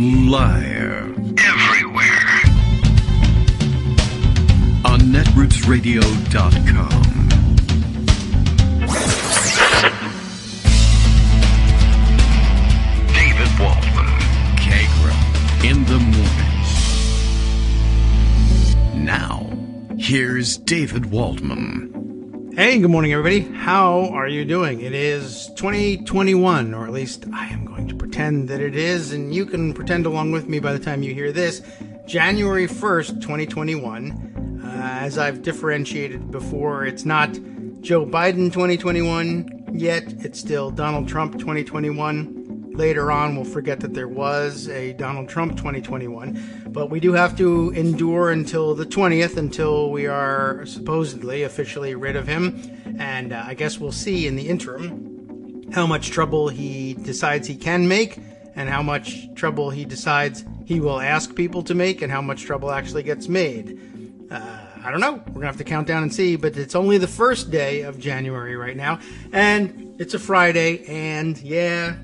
Live. Everywhere. On netrootsradio.com. David Waldman. Kagro. In the morning. Now, here's David Waldman. Hey, good morning, everybody. How are you doing? It is 2021, or at least I am going to pretend that it is, and you can pretend along with me by the time you hear this. January 1st, 2021. As I've differentiated before, it's not Joe Biden 2021 yet. It's still Donald Trump 2021. Later on, we'll forget that there was a Donald Trump 2021. But we do have to endure until the 20th, until we are supposedly officially rid of him. And I guess we'll see in the interim how much trouble he decides he can make, and how much trouble he decides he will ask people to make, and how much trouble actually gets made. I don't know. We're going to have to count down and see, but it's only the first day of January right now, and it's a Friday, and yeah,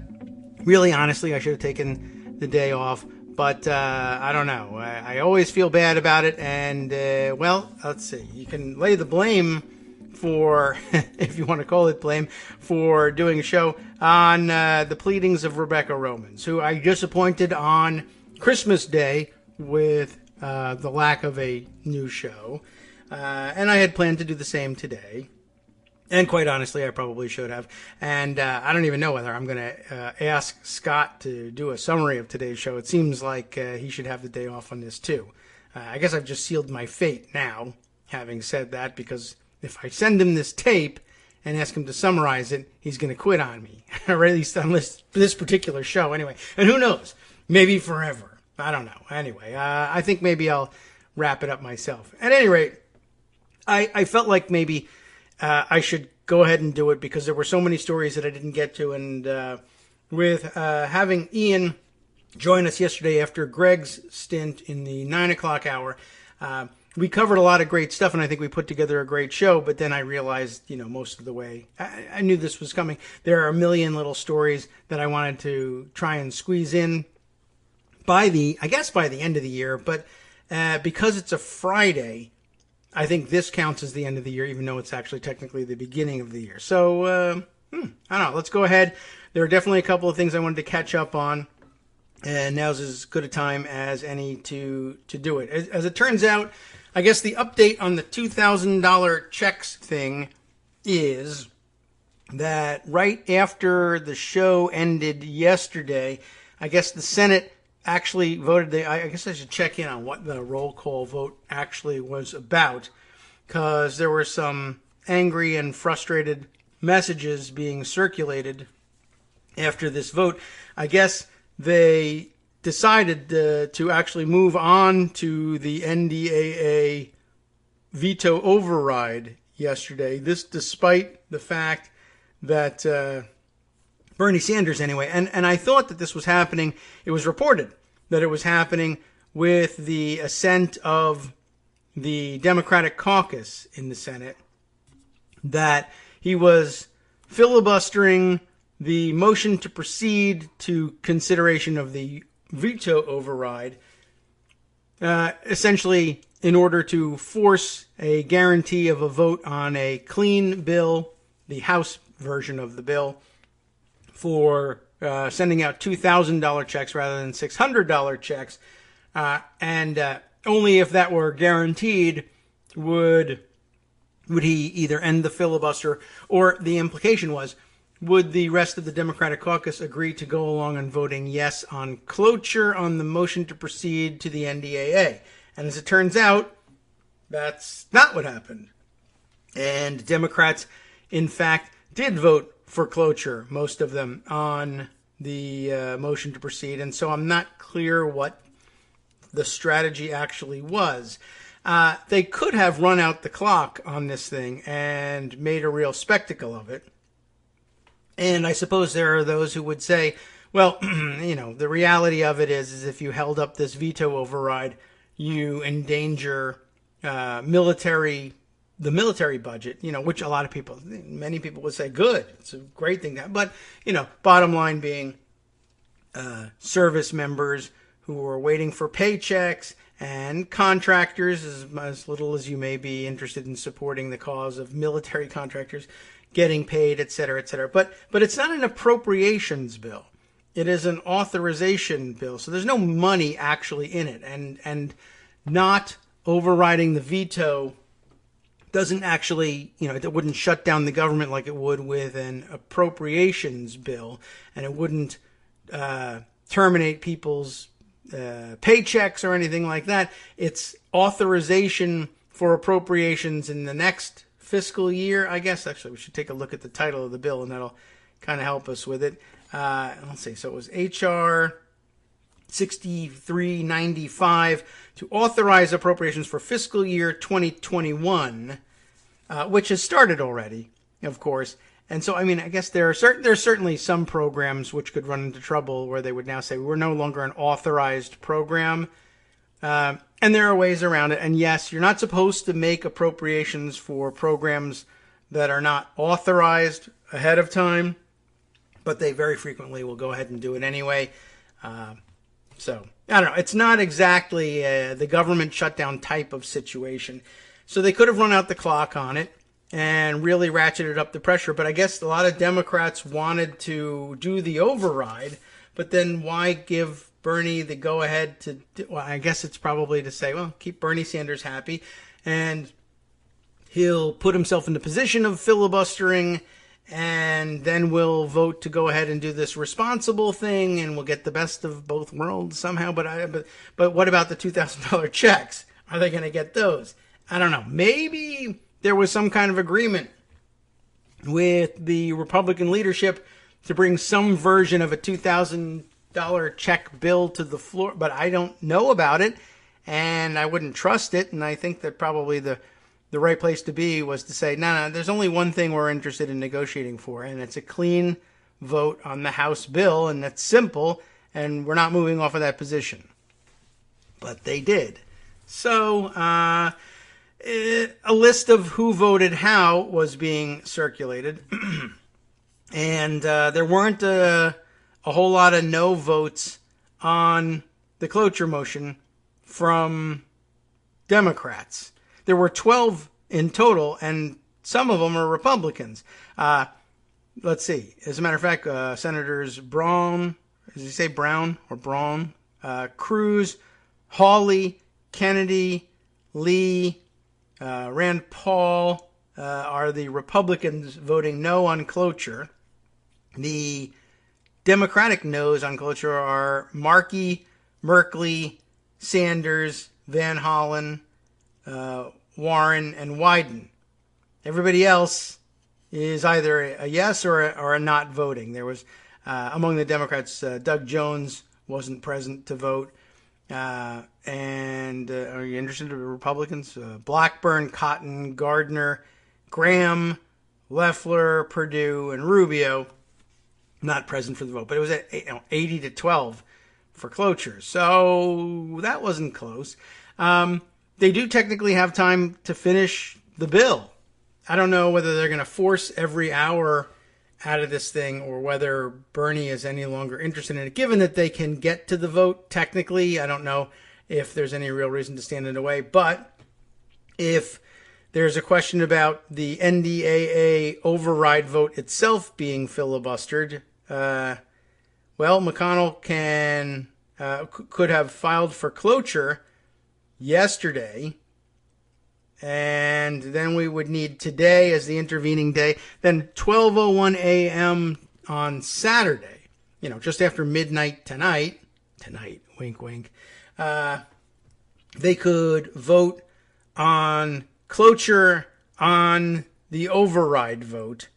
really, honestly, I should have taken the day off, but I don't know. I always feel bad about it, and, well, let's see. You can lay the blame for, if you want to call it blame, for doing a show on the pleadings of Rebecca Romans, who I disappointed on Christmas Day with the lack of a new show. And I had planned to do the same today. And quite honestly, I probably should have. And I don't even know whether I'm going to ask Scott to do a summary of today's show. It seems like he should have the day off on this too. I guess I've just sealed my fate now, having said that, because if I send him this tape and ask him to summarize it, he's going to quit on me. Or at least on this particular show anyway. And who knows? Maybe forever. I don't know. Anyway, I think maybe I'll wrap it up myself. At any rate, I felt like maybe I should go ahead and do it because there were so many stories that I didn't get to. And with having Ian join us yesterday after Greg's stint in the 9 o'clock hour, we covered a lot of great stuff, and I think we put together a great show. But then I realized, most of the way, I knew this was coming. There are a million little stories that I wanted to try and squeeze in by the end of the year. But because it's a Friday, I think this counts as the end of the year, even though it's actually technically the beginning of the year. So, I don't know. Let's go ahead. There are definitely a couple of things I wanted to catch up on, and now's as good a time as any to do it. As it turns out, I guess the update on the $2,000 checks thing is that right after the show ended yesterday, I guess the Senate actually voted. I guess I should check in on what the roll call vote actually was about, because there were some angry and frustrated messages being circulated after this vote. I guess they decided to actually move on to the NDAA veto override yesterday. This despite the fact that Bernie Sanders anyway, and I thought that this was happening. It was reported that it was happening with the assent of the Democratic caucus in the Senate, that he was filibustering the motion to proceed to consideration of the veto override, essentially in order to force a guarantee of a vote on a clean bill, the House version of the bill, for sending out $2,000 checks rather than $600 checks. And only if that were guaranteed would he either end the filibuster, or the implication was, would the rest of the Democratic caucus agree to go along and voting yes on cloture on the motion to proceed to the NDAA? And as it turns out, that's not what happened. And Democrats, in fact, did vote for cloture, most of them, on the motion to proceed. And so I'm not clear what the strategy actually was. They could have run out the clock on this thing and made a real spectacle of it. And I suppose there are those who would say, well, the reality of it is if you held up this veto override, you endanger the military budget, which many people would say, good, it's a great thing. But, bottom line being service members who are waiting for paychecks, and contractors, as little as you may be interested in supporting the cause of military contractors getting paid, et cetera, et cetera. But it's not an appropriations bill. It is an authorization bill. So there's no money actually in it. And not overriding the veto doesn't actually, it wouldn't shut down the government like it would with an appropriations bill. And it wouldn't terminate people's paychecks or anything like that. It's authorization for appropriations in the next fiscal year, I guess. Actually, we should take a look at the title of the bill, and that'll kind of help us with it. Let's see. So it was H.R. 6395 to authorize appropriations for fiscal year 2021, which has started already, of course. And so, I guess there's certainly some programs which could run into trouble where they would now say we're no longer an authorized program. And there are ways around it. And yes, you're not supposed to make appropriations for programs that are not authorized ahead of time, but they very frequently will go ahead and do it anyway. So, I don't know. It's not exactly the government shutdown type of situation. So they could have run out the clock on it and really ratcheted up the pressure. But I guess a lot of Democrats wanted to do the override, but then why give Bernie the go-ahead to do, well, I guess it's probably to say, well, keep Bernie Sanders happy, and he'll put himself in the position of filibustering, and then we'll vote to go ahead and do this responsible thing, and we'll get the best of both worlds somehow. But what about the $2,000 checks? Are they going to get those? I don't know. Maybe there was some kind of agreement with the Republican leadership to bring some version of a $2,000 check bill to the floor, but I don't know about it, and I wouldn't trust it. And I think that probably the right place to be was to say, no, there's only one thing we're interested in negotiating for, and it's a clean vote on the House bill, and that's simple, and we're not moving off of that position. But they did. So, a list of who voted how was being circulated, and there weren't a whole lot of no votes on the cloture motion from Democrats. There were 12 in total, and some of them are Republicans. Let's see. As a matter of fact, Senators Braun, does he say Brown or Braun? Cruz, Hawley, Kennedy, Lee, Rand Paul are the Republicans voting no on cloture. The Democratic no's on cloture are Markey, Merkley, Sanders, Van Hollen, Warren, and Wyden. Everybody else is either a yes or a not voting. There was, among the Democrats, Doug Jones wasn't present to vote. And are you interested in the Republicans? Blackburn, Cotton, Gardner, Graham, Loeffler, Perdue, and Rubio not present for the vote. But it was at 80 to 12 for cloture. So that wasn't close. They do technically have time to finish the bill. I don't know whether they're going to force every hour out of this thing or whether Bernie is any longer interested in it. Given that they can get to the vote technically, I don't know if there's any real reason to stand in the way. But if there's a question about the NDAA override vote itself being filibustered, well, McConnell could have filed for cloture yesterday, and then we would need today as the intervening day, then 12:01 a.m. on Saturday, just after midnight tonight, wink, wink, they could vote on cloture on the override vote.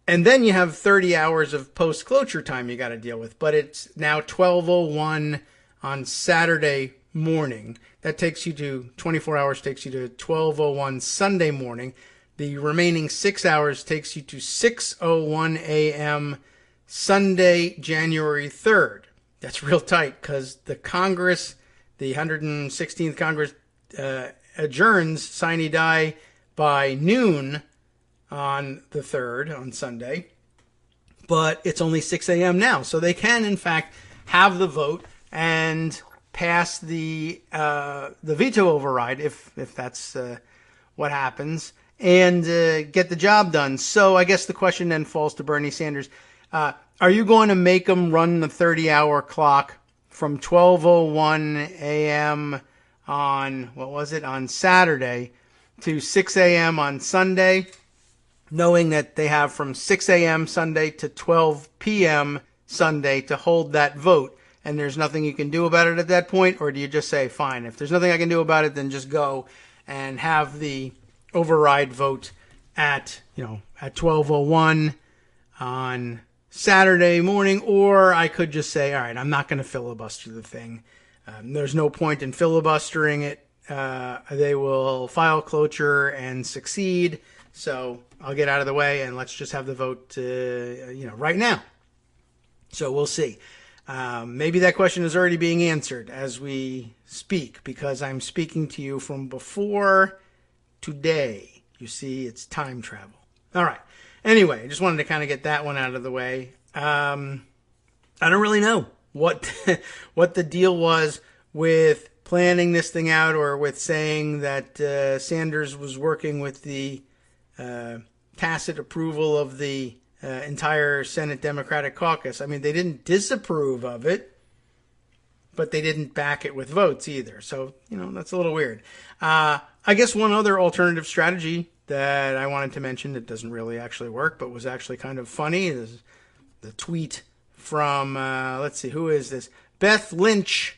And then you have 30 hours of post-closure time you got to deal with. But it's now 12:01 on Saturday morning. That takes you to 24 hours, takes you to 12:01 Sunday morning. The remaining 6 hours takes you to 6:01 a.m. Sunday, January 3rd. That's real tight because the Congress, the 116th Congress, adjourns sine die by noon on the 3rd, on Sunday. But it's only 6 a.m. now. So they can, in fact, have the vote and pass the veto override if that's what happens, and get the job done. So I guess the question then falls to Bernie Sanders. Are you going to make them run the 30-hour clock from 12:01 a.m. on Saturday to 6 a.m. on Sunday, knowing that they have from 6 a.m. Sunday to 12 p.m. Sunday to hold that vote, and there's nothing you can do about it at that point? Or do you just say, fine, if there's nothing I can do about it, then just go and have the override vote at 12:01 on Saturday morning? Or I could just say, all right, I'm not going to filibuster the thing. There's no point in filibustering it. They will file cloture and succeed. So I'll get out of the way and let's just have the vote, right now. So we'll see. Maybe that question is already being answered as we speak, because I'm speaking to you from before today. You see, it's time travel. All right. Anyway, I just wanted to kind of get that one out of the way. I don't really know what what the deal was with planning this thing out, or with saying that Sanders was working with the tacit approval of the entire Senate Democratic caucus. I mean, they didn't disapprove of it, but they didn't back it with votes either. So, that's a little weird. I guess one other alternative strategy that I wanted to mention that doesn't really actually work, but was actually kind of funny, is the tweet from, let's see, who is this? Beth Lynch.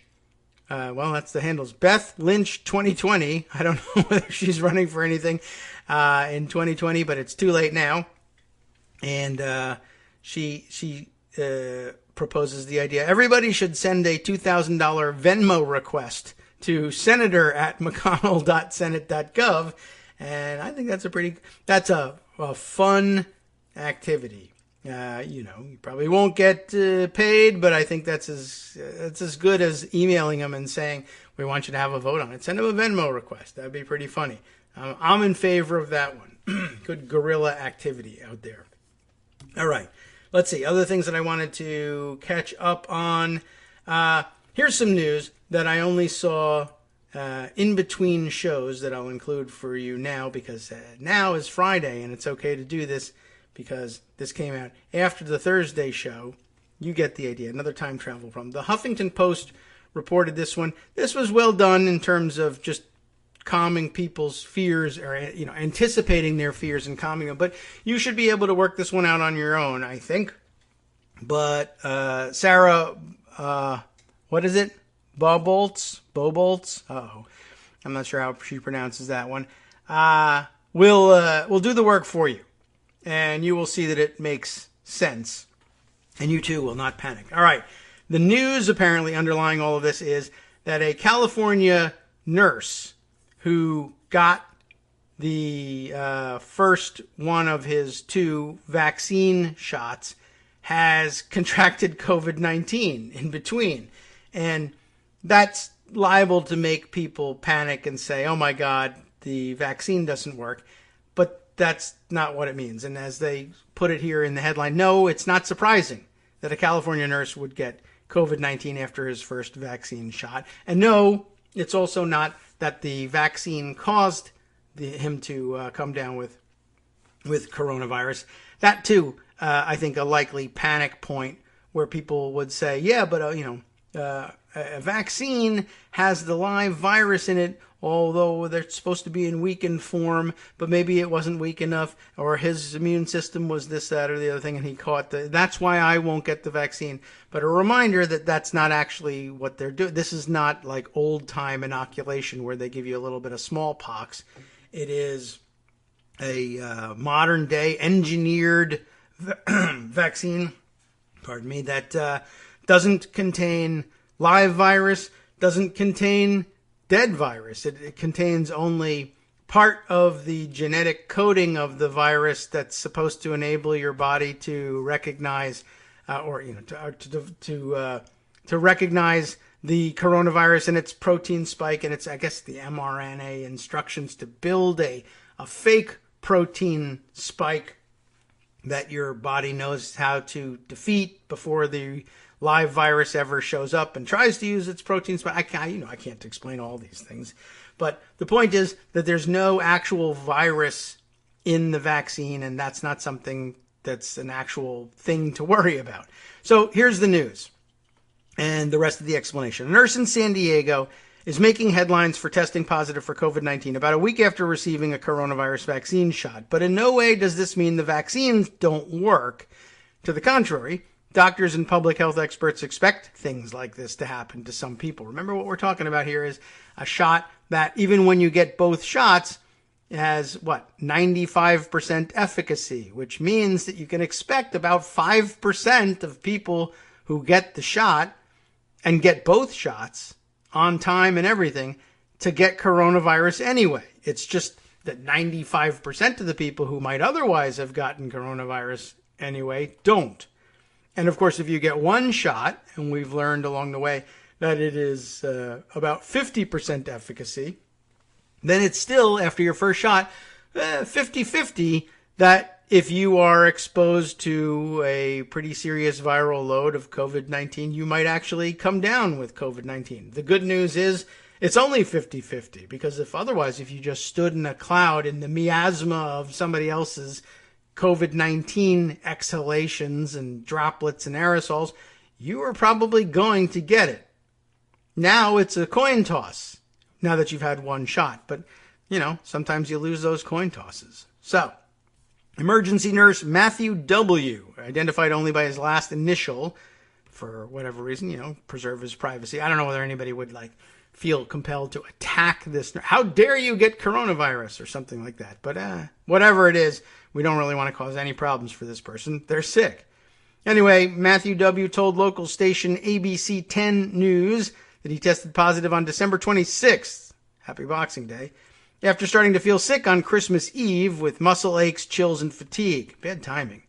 That's the handles. Beth Lynch 2020. I don't know whether she's running for anything in 2020, but it's too late now. And she proposes the idea everybody should send a $2,000 Venmo request to senator@mcconnell.senate.gov. And I think that's a fun activity. You probably won't get paid, but I think that's as good as emailing them and saying, we want you to have a vote on it. Send them a Venmo request. That'd be pretty funny. I'm in favor of that one. Good guerrilla activity out there. All right. Let's see. Other things that I wanted to catch up on. Here's some news that I only saw in between shows that I'll include for you now, because now is Friday and it's okay to do this because this came out after the Thursday show. You get the idea. Another time travel problem. The Huffington Post reported this one. This was well done in terms of just calming people's fears, or anticipating their fears and calming them. But you should be able to work this one out on your own, I think. But Sarah, what is it? Bobolts? Oh, I'm not sure how she pronounces that one. We'll do the work for you, and you will see that it makes sense, and you too will not panic. All right. The news apparently underlying all of this is that a California nurse who got the first one of his 2 vaccine shots has contracted COVID-19 in between. And that's liable to make people panic and say, oh my God, the vaccine doesn't work. But that's not what it means. And as they put it here in the headline, no, it's not surprising that a California nurse would get COVID-19 after his first vaccine shot. And no, it's also not that the vaccine caused him to come down with coronavirus. That too, I think, a likely panic point where people would say, yeah, but a vaccine has the live virus in it, although they're supposed to be in weakened form, but maybe it wasn't weak enough, or his immune system was this, that, or the other thing, and he caught that's why I won't get the vaccine. But a reminder that that's not actually what they're doing. This is not like old-time inoculation where they give you a little bit of smallpox. It is a modern-day engineered vaccine, that doesn't contain live virus, doesn't contain dead virus. It contains only part of the genetic coding of the virus that's supposed to enable your body to recognize, to recognize the coronavirus and its protein spike, and it's, I guess, the mRNA instructions to build a fake protein spike that your body knows how to defeat before the live virus ever shows up and tries to use its protein spike. I can't explain all these things, but the point is that there's no actual virus in the vaccine, and that's not something that's an actual thing to worry about. So here's the news and the rest of the explanation. A nurse in San Diego is making headlines for testing positive for COVID-19 about a week after receiving a coronavirus vaccine shot. But in no way does this mean the vaccines don't work. To the contrary, doctors and public health experts expect things like this to happen to some people. Remember, what we're talking about here is a shot that, even when you get both shots, has 95% efficacy, which means that you can expect about 5% of people who get the shot and get both shots on time and everything to get coronavirus anyway. It's just that 95% of the people who might otherwise have gotten coronavirus anyway don't. And of course, if you get one shot, and we've learned along the way that it is about 50% efficacy, then it's still, after your first shot, 50-50 that if you are exposed to a pretty serious viral load of COVID-19, you might actually come down with COVID-19. The good news is it's only 50-50, because if you just stood in a cloud in the miasma of somebody else's COVID-19 exhalations and droplets and aerosols, you are probably going to get it. Now it's a coin toss, now that you've had one shot. But, sometimes you lose those coin tosses. So, emergency nurse Matthew W., identified only by his last initial, for whatever reason, preserve his privacy. I don't know whether anybody would feel compelled to attack this. How dare you get coronavirus or something like that. But whatever it is, we don't really want to cause any problems for this person. They're sick. Anyway, Matthew W. told local station ABC 10 News that he tested positive on December 26th, happy Boxing Day, after starting to feel sick on Christmas Eve with muscle aches, chills, and fatigue. Bad timing.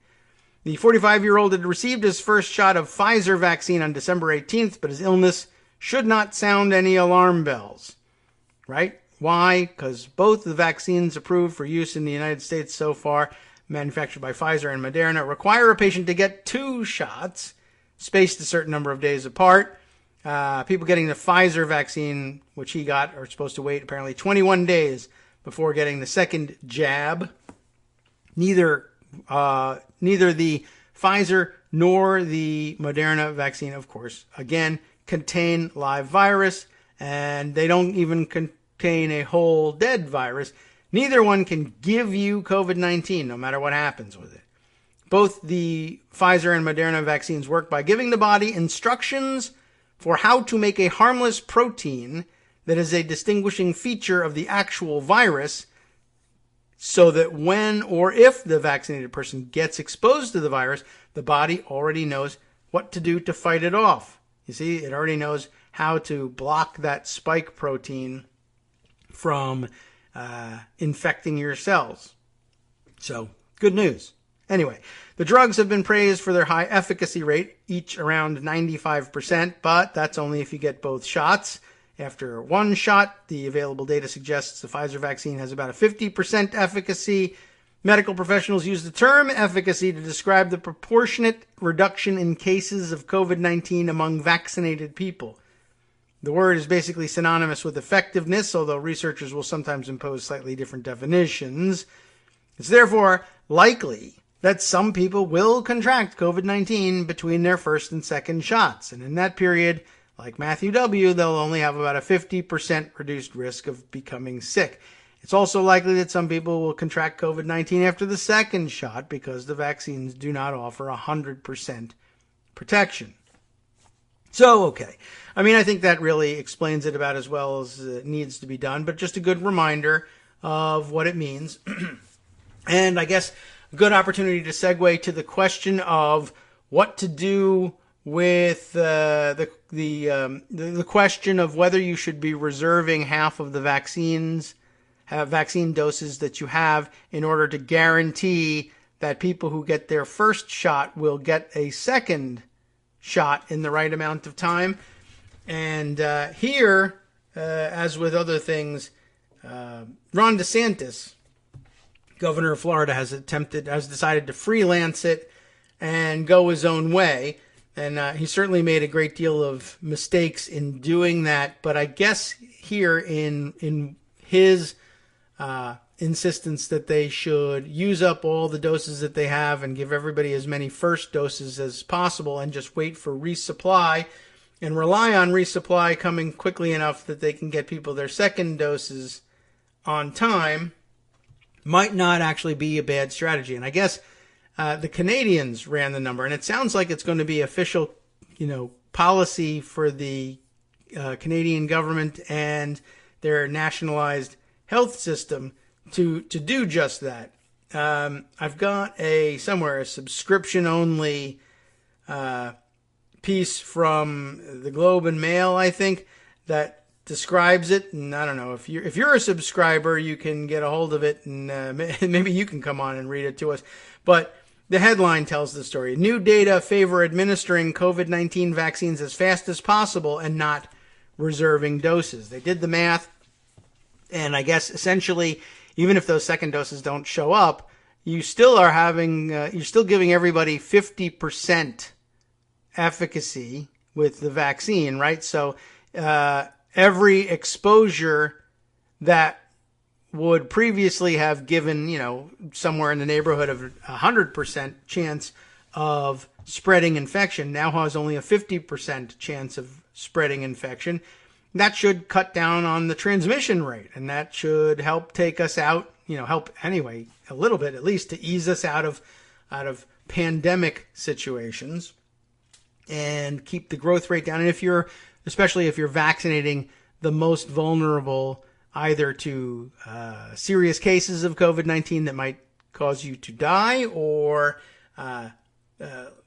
The 45-year-old had received his first shot of Pfizer vaccine on December 18th, but his illness should not sound any alarm bells. Right? Why? Because both the vaccines approved for use in the United States so far, manufactured by Pfizer and Moderna, require a patient to get 2 shots, spaced a certain number of days apart. People getting the Pfizer vaccine, which he got, are supposed to wait apparently 21 days before getting the second jab. Neither the Pfizer nor the Moderna vaccine, of course, again, contain live virus, and they don't even contain a whole dead virus. Neither one can give you COVID-19, no matter what happens with it. Both the Pfizer and Moderna vaccines work by giving the body instructions for how to make a harmless protein that is a distinguishing feature of the actual virus, so that when or if the vaccinated person gets exposed to the virus, the body already knows what to do to fight it off. You see, it already knows how to block that spike protein from infecting your cells. So, good news. Anyway, the drugs have been praised for their high efficacy rate, each around 95%, but that's only if you get both shots. After one shot, the available data suggests the Pfizer vaccine has about a 50% efficacy. Medical professionals use the term efficacy to describe the proportionate reduction in cases of COVID-19 among vaccinated people. The word is basically synonymous with effectiveness, although researchers will sometimes impose slightly different definitions. It's therefore likely that some people will contract COVID-19 between their first and second shots. And in that period, like Matthew W., they'll only have about a 50% reduced risk of becoming sick. It's also likely that some people will contract COVID-19 after the second shot because the vaccines do not offer 100% protection. So, okay. I think that really explains it about as well as it needs to be done, but just a good reminder of what it means. And I guess a good opportunity to segue to the question of what to do with the question of whether you should be reserving half of the vaccine doses that you have in order to guarantee that people who get their first shot will get a second shot in the right amount of time. And here, as with other things, Ron DeSantis governor of Florida has decided to freelance it and go his own way. And he certainly made a great deal of mistakes in doing that. But I guess here in his insistence that they should use up all the doses that they have and give everybody as many first doses as possible and just wait for resupply and rely on resupply coming quickly enough that they can get people their second doses on time might not actually be a bad strategy. And I guess the Canadians ran the number, and it sounds like it's going to be official, policy for the Canadian government and their nationalized health system to do just that. I've got a subscription-only piece from the Globe and Mail, I think, that describes it. And I don't know, if you're a subscriber, you can get a hold of it, and maybe you can come on and read it to us. But the headline tells the story. New data favor administering COVID-19 vaccines as fast as possible and not reserving doses. They did the math, and I guess essentially, even if those second doses don't show up, you still are you're still giving everybody 50% efficacy with the vaccine, right? So every exposure that would previously have given, somewhere in the neighborhood of 100% chance of spreading infection now has only a 50% chance of spreading infection. That should cut down on the transmission rate, and that should help take us out, help anyway, a little bit at least, to ease us out of pandemic situations and keep the growth rate down. And especially if you're vaccinating the most vulnerable, either to serious cases of COVID-19 that might cause you to die, or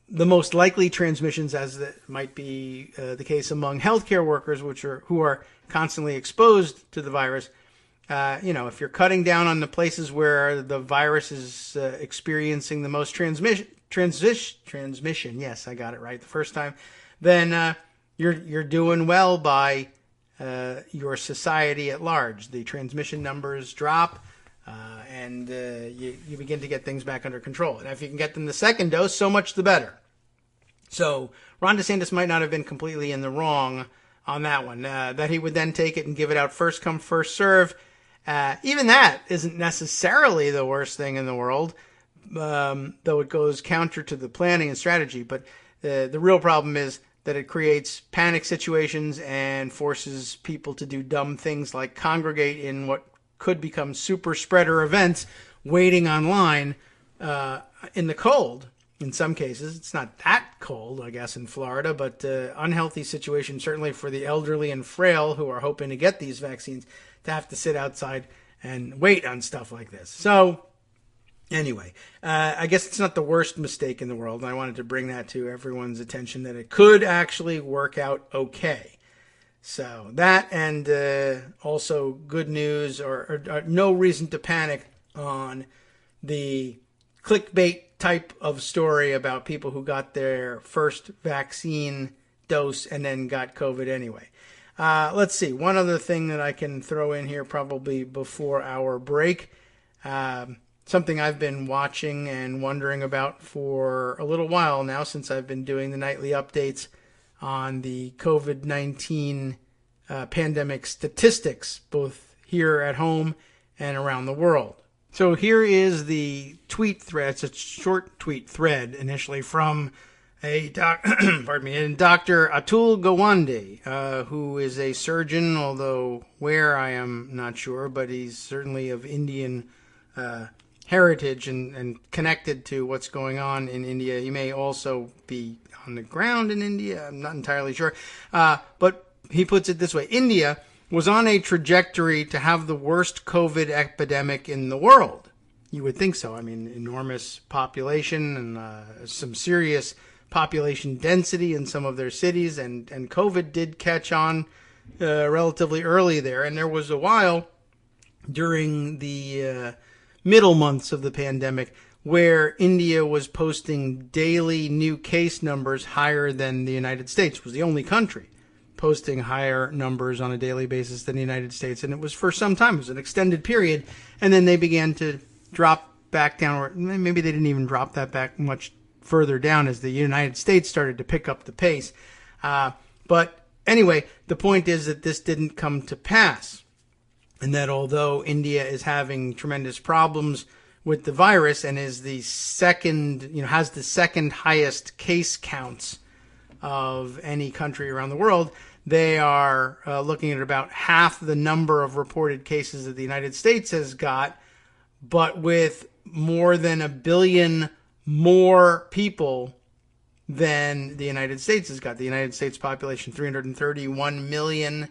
the most likely transmissions, as that might be the case among healthcare workers, who are constantly exposed to the virus. If you're cutting down on the places where the virus is experiencing the most transmission, yes, I got it right the first time, then you're doing well by your society at large. The transmission numbers drop, and you begin to get things back under control. And if you can get them the second dose, so much the better. So Ron DeSantis might not have been completely in the wrong on that one. That he would then take it and give it out first come, first serve. Even that isn't necessarily the worst thing in the world, though it goes counter to the planning and strategy. But the real problem is that it creates panic situations and forces people to do dumb things like congregate in what could become super spreader events, waiting online in the cold. In some cases, it's not that cold, I guess, in Florida, but unhealthy situation, certainly for the elderly and frail who are hoping to get these vaccines, to have to sit outside and wait on stuff like this. So anyway, I guess it's not the worst mistake in the world, and I wanted to bring that to everyone's attention, that it could actually work out okay. So that, and also good news, or no reason to panic on the clickbait type of story about people who got their first vaccine dose and then got COVID anyway. Let's see. One other thing that I can throw in here probably before our break. Something I've been watching and wondering about for a little while now, since I've been doing the nightly updates on the COVID-19 pandemic statistics, both here at home and around the world. So here is the tweet thread. It's a short tweet thread initially from Dr. Atul Gawande, who is a surgeon, although where I am not sure, but he's certainly of Indian heritage and connected to what's going on in India. He may also be on the ground in India. I'm not entirely sure. But he puts it this way. India was on a trajectory to have the worst COVID epidemic in the world. You would think so. I mean, enormous population and some serious population density in some of their cities, and COVID did catch on relatively early there. And there was a while during the middle months of the pandemic where India was posting daily new case numbers higher than the United States. It was the only country posting higher numbers on a daily basis than the United States. And it was for some time. It was an extended period. And then they began to drop back down, or maybe they didn't even drop that back much further down as the United States started to pick up the pace. But anyway, the point is that this didn't come to pass. And that although India is having tremendous problems with the virus and is the second, has the second highest case counts of any country around the world, they are looking at about half the number of reported cases that the United States has got, but with more than 1 billion more people than the United States has got. The United States population, 331 million,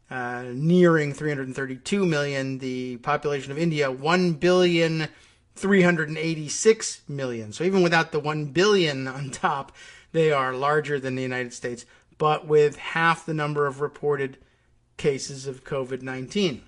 nearing 332 million. The population of India, 1,386,000,000. So even without the 1 billion on top, they are larger than the United States, but with half the number of reported cases of COVID-19.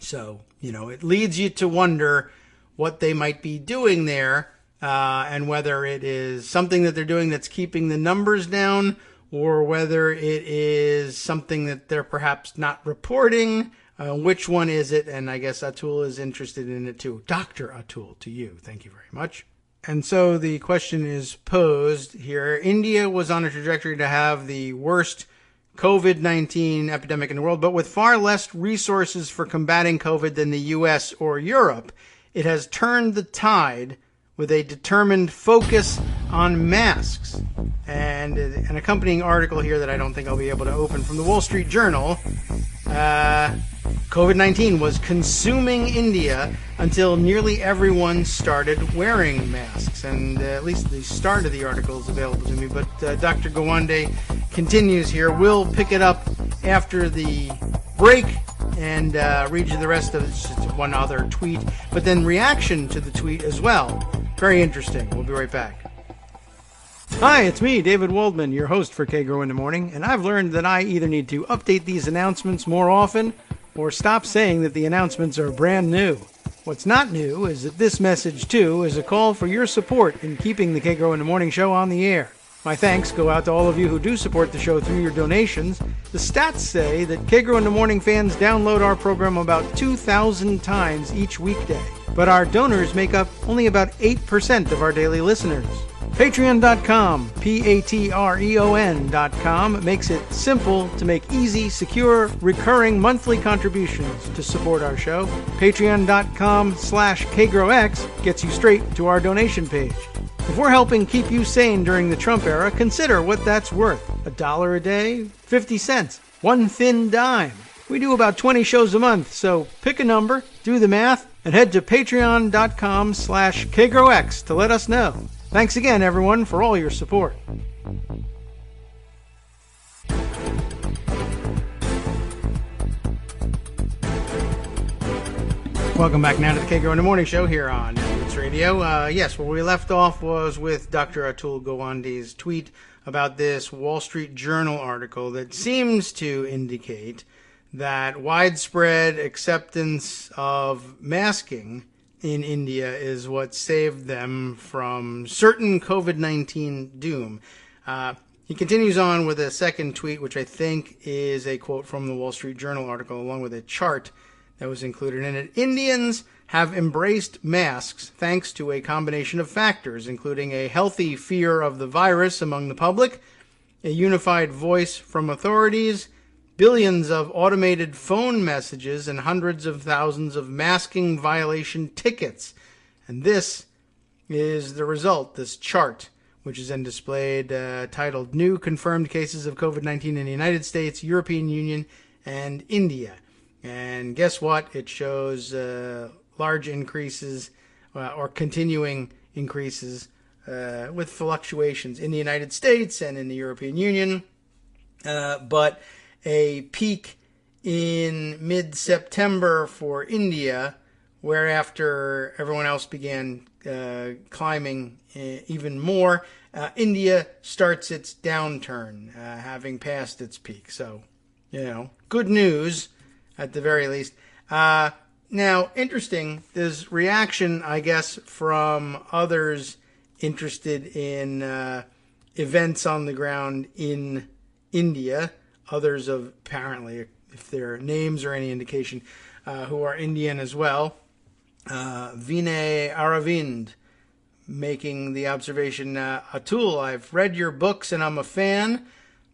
So, it leads you to wonder what they might be doing there, and whether it is something that they're doing that's keeping the numbers down, or whether it is something that they're perhaps not reporting. Which one is it? And I guess Atul is interested in it too. Dr. Atul, to you. Thank you very much. And so the question is posed here. India was on a trajectory to have the worst COVID-19 epidemic in the world, but with far less resources for combating COVID than the US or Europe. It has turned the tide with a determined focus on masks. And an accompanying article here that I don't think I'll be able to open from the Wall Street Journal. COVID-19 was consuming India until nearly everyone started wearing masks. And at least the start of the article is available to me. But Dr. Gawande continues here. We'll pick it up after the break and read you the rest of it. It's just one other tweet, but then reaction to the tweet as well. Very interesting. We'll be right back. Hi, it's me, David Waldman, your host for Kagro in the Morning, and I've learned that I either need to update these announcements more often or stop saying that the announcements are brand new. What's not new is that this message, too, is a call for your support in keeping the Kagro in the Morning show on the air. My thanks go out to all of you who do support the show through your donations. The stats say that Kagro in the Morning fans download our program about 2,000 times each weekday. But our donors make up only about 8% of our daily listeners. Patreon.com, Patreon.com, makes it simple to make easy, secure, recurring monthly contributions to support our show. Patreon.com/KagroX gets you straight to our donation page. If we're helping keep you sane during the Trump era, consider what that's worth. $1 a day? 50 cents? One thin dime? We do about 20 shows a month, so pick a number, do the math, and head to patreon.com/KagroX to let us know. Thanks again, everyone, for all your support. Welcome back now to the Kagro in the Morning Show here on Roots Radio. Yes, where we left off was with Dr. Atul Gawande's tweet about this Wall Street Journal article that seems to indicate that widespread acceptance of masking in India is what saved them from certain COVID-19 doom. He continues on with a second tweet, which I think is a quote from the Wall Street Journal article, along with a chart that was included in it. Indians have embraced masks thanks to a combination of factors, including a healthy fear of the virus among the public, a unified voice from authorities, billions of automated phone messages, and hundreds of thousands of masking violation tickets. And this is the result, this chart, which is then displayed titled New Confirmed Cases of COVID-19 in the United States, European Union, and India. And guess what? It shows large increases or continuing increases with fluctuations in the United States and in the European Union. But a peak in mid-September for India, whereafter everyone else began climbing even more. India starts its downturn, having passed its peak. So, good news at the very least. Now, interesting, there's reaction, I guess, from others interested in events on the ground in India. Others of, apparently, if their names are any indication, who are Indian as well. Vinay Aravind making the observation, Atul, I've read your books and I'm a fan,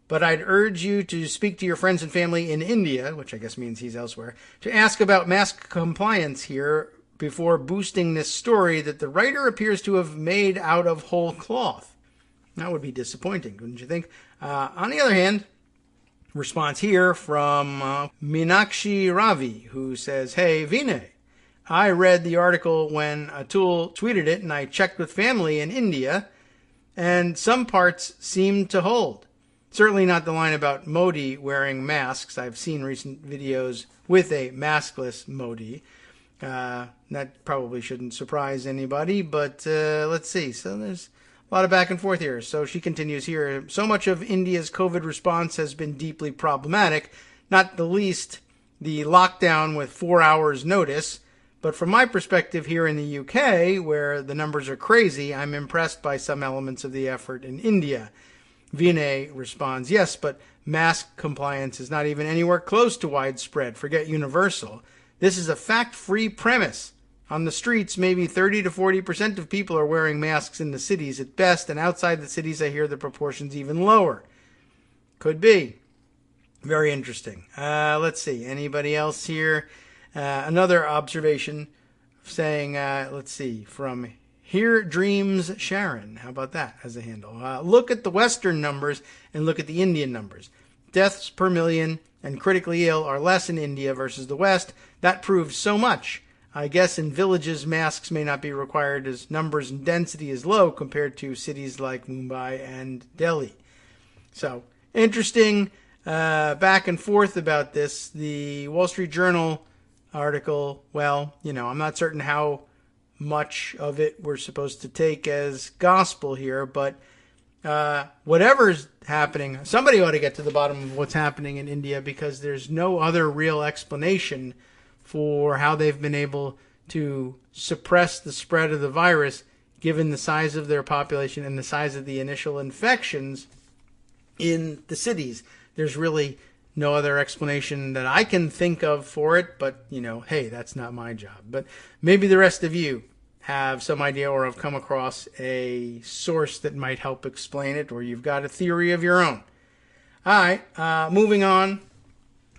but I'd urge you to speak to your friends and family in India, which I guess means he's elsewhere, to ask about mask compliance here before boosting this story that the writer appears to have made out of whole cloth. That would be disappointing, wouldn't you think? On the other hand, response here from Meenakshi Ravi, who says, hey, Vinay, I read the article when Atul tweeted it, and I checked with family in India, and some parts seemed to hold. Certainly not the line about Modi wearing masks. I've seen recent videos with a maskless Modi. That probably shouldn't surprise anybody, but let's see. So there's a lot of back and forth here. So she continues here. So much of India's COVID response has been deeply problematic, not the least the lockdown with 4 hours notice. But from my perspective here in the UK, where the numbers are crazy, I'm impressed by some elements of the effort in India. Vinay responds, yes, but mask compliance is not even anywhere close to widespread. Forget universal. This is a fact-free premise. On the streets, maybe 30 to 40% of people are wearing masks in the cities at best, and outside the cities, I hear the proportion's even lower. Could be. Very interesting. Let's see. Anybody else here? Another observation saying, let's see, from Here Dreams Sharon. How about that as a handle? Look at the Western numbers and look at the Indian numbers. Deaths per million and critically ill are less in India versus the West. That proves so much. I guess in villages, masks may not be required as numbers and density is low compared to cities like Mumbai and Delhi. So, interesting back and forth about this. The Wall Street Journal article, well, I'm not certain how much of it we're supposed to take as gospel here, but whatever's happening, somebody ought to get to the bottom of what's happening in India, because there's no other real explanation for how they've been able to suppress the spread of the virus, given the size of their population and the size of the initial infections in the cities. There's really no other explanation that I can think of for it, but, hey, that's not my job. But maybe the rest of you have some idea or have come across a source that might help explain it, or you've got a theory of your own. All right, moving on,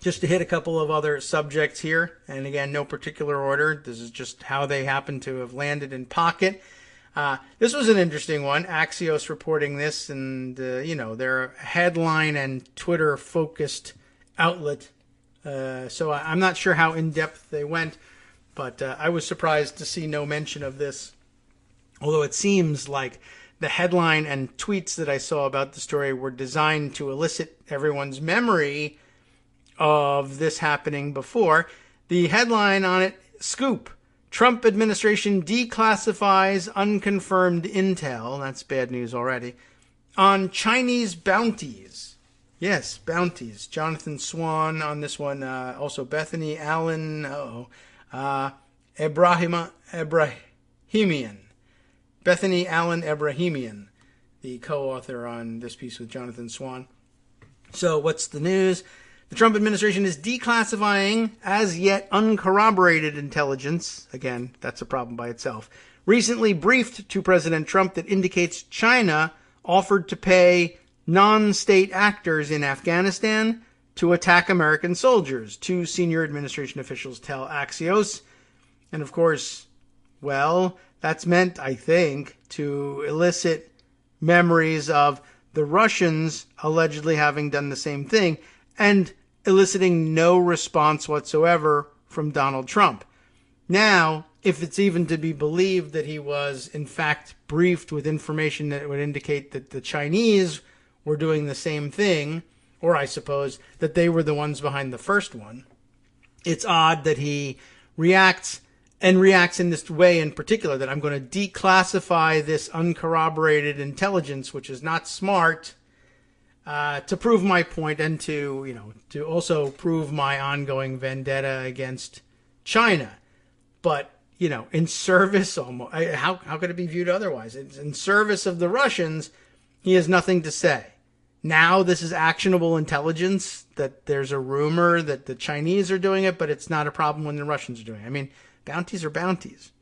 just to hit a couple of other subjects here. And again, no particular order. This is just how they happen to have landed in pocket. This was an interesting one. Axios reporting this, and, they're a headline and Twitter-focused outlet. So I'm not sure how in-depth they went, but I was surprised to see no mention of this. Although it seems like the headline and tweets that I saw about the story were designed to elicit everyone's memory of this happening before. The headline on it, Scoop. Trump administration declassifies unconfirmed intel. That's bad news already. On Chinese bounties. Yes, bounties. Jonathan Swan on this one. Also Bethany Allen. Ebrahimian. Bethany Allen Ebrahimian, the co-author on this piece with Jonathan Swan. So what's the news? The Trump administration is declassifying as yet uncorroborated intelligence. Again, that's a problem by itself. Recently briefed to President Trump that indicates China offered to pay non-state actors in Afghanistan to attack American soldiers. Two senior administration officials tell Axios. And of course, well, that's meant, I think, to elicit memories of the Russians allegedly having done the same thing, and eliciting no response whatsoever from Donald Trump. Now, if it's even to be believed that he was, in fact, briefed with information that would indicate that the Chinese were doing the same thing, or I suppose that they were the ones behind the first one, it's odd that he reacts in this way in particular, that I'm going to declassify this uncorroborated intelligence, which is not smart, to prove my point and to also prove my ongoing vendetta against China. But, in service, almost, how could it be viewed otherwise? It's in service of the Russians, he has nothing to say. Now this is actionable intelligence, that there's a rumor that the Chinese are doing it, but it's not a problem when the Russians are doing it. I mean, Bounties are bounties.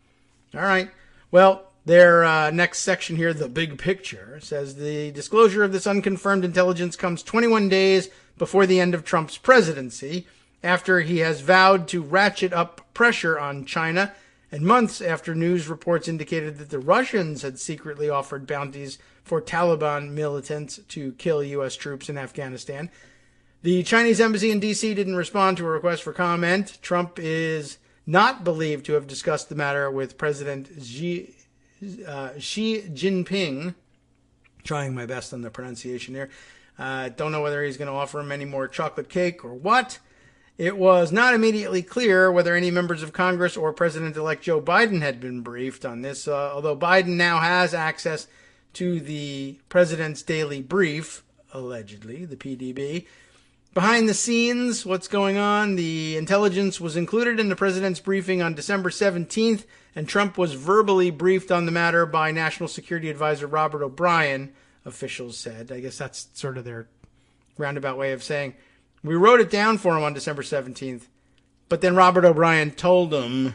All right. Well, their next section here, the big picture, says the disclosure of this unconfirmed intelligence comes 21 days before the end of Trump's presidency, after he has vowed to ratchet up pressure on China, and months after news reports indicated that the Russians had secretly offered bounties for Taliban militants to kill U.S. troops in Afghanistan. The Chinese embassy in D.C. didn't respond to a request for comment. Trump is not believed to have discussed the matter with President Xi Jinping. Trying my best on the pronunciation here. Don't know whether he's going to offer him any more chocolate cake or what. It was not immediately clear whether any members of Congress or President-elect Joe Biden had been briefed on this, although Biden now has access to the president's daily brief, allegedly, the PDB. Behind the scenes, what's going on? The intelligence was included in the president's briefing on December 17th, and Trump was verbally briefed on the matter by National Security Advisor Robert O'Brien, officials said. I guess that's sort of their roundabout way of saying, we wrote it down for him on December 17th, but then Robert O'Brien told him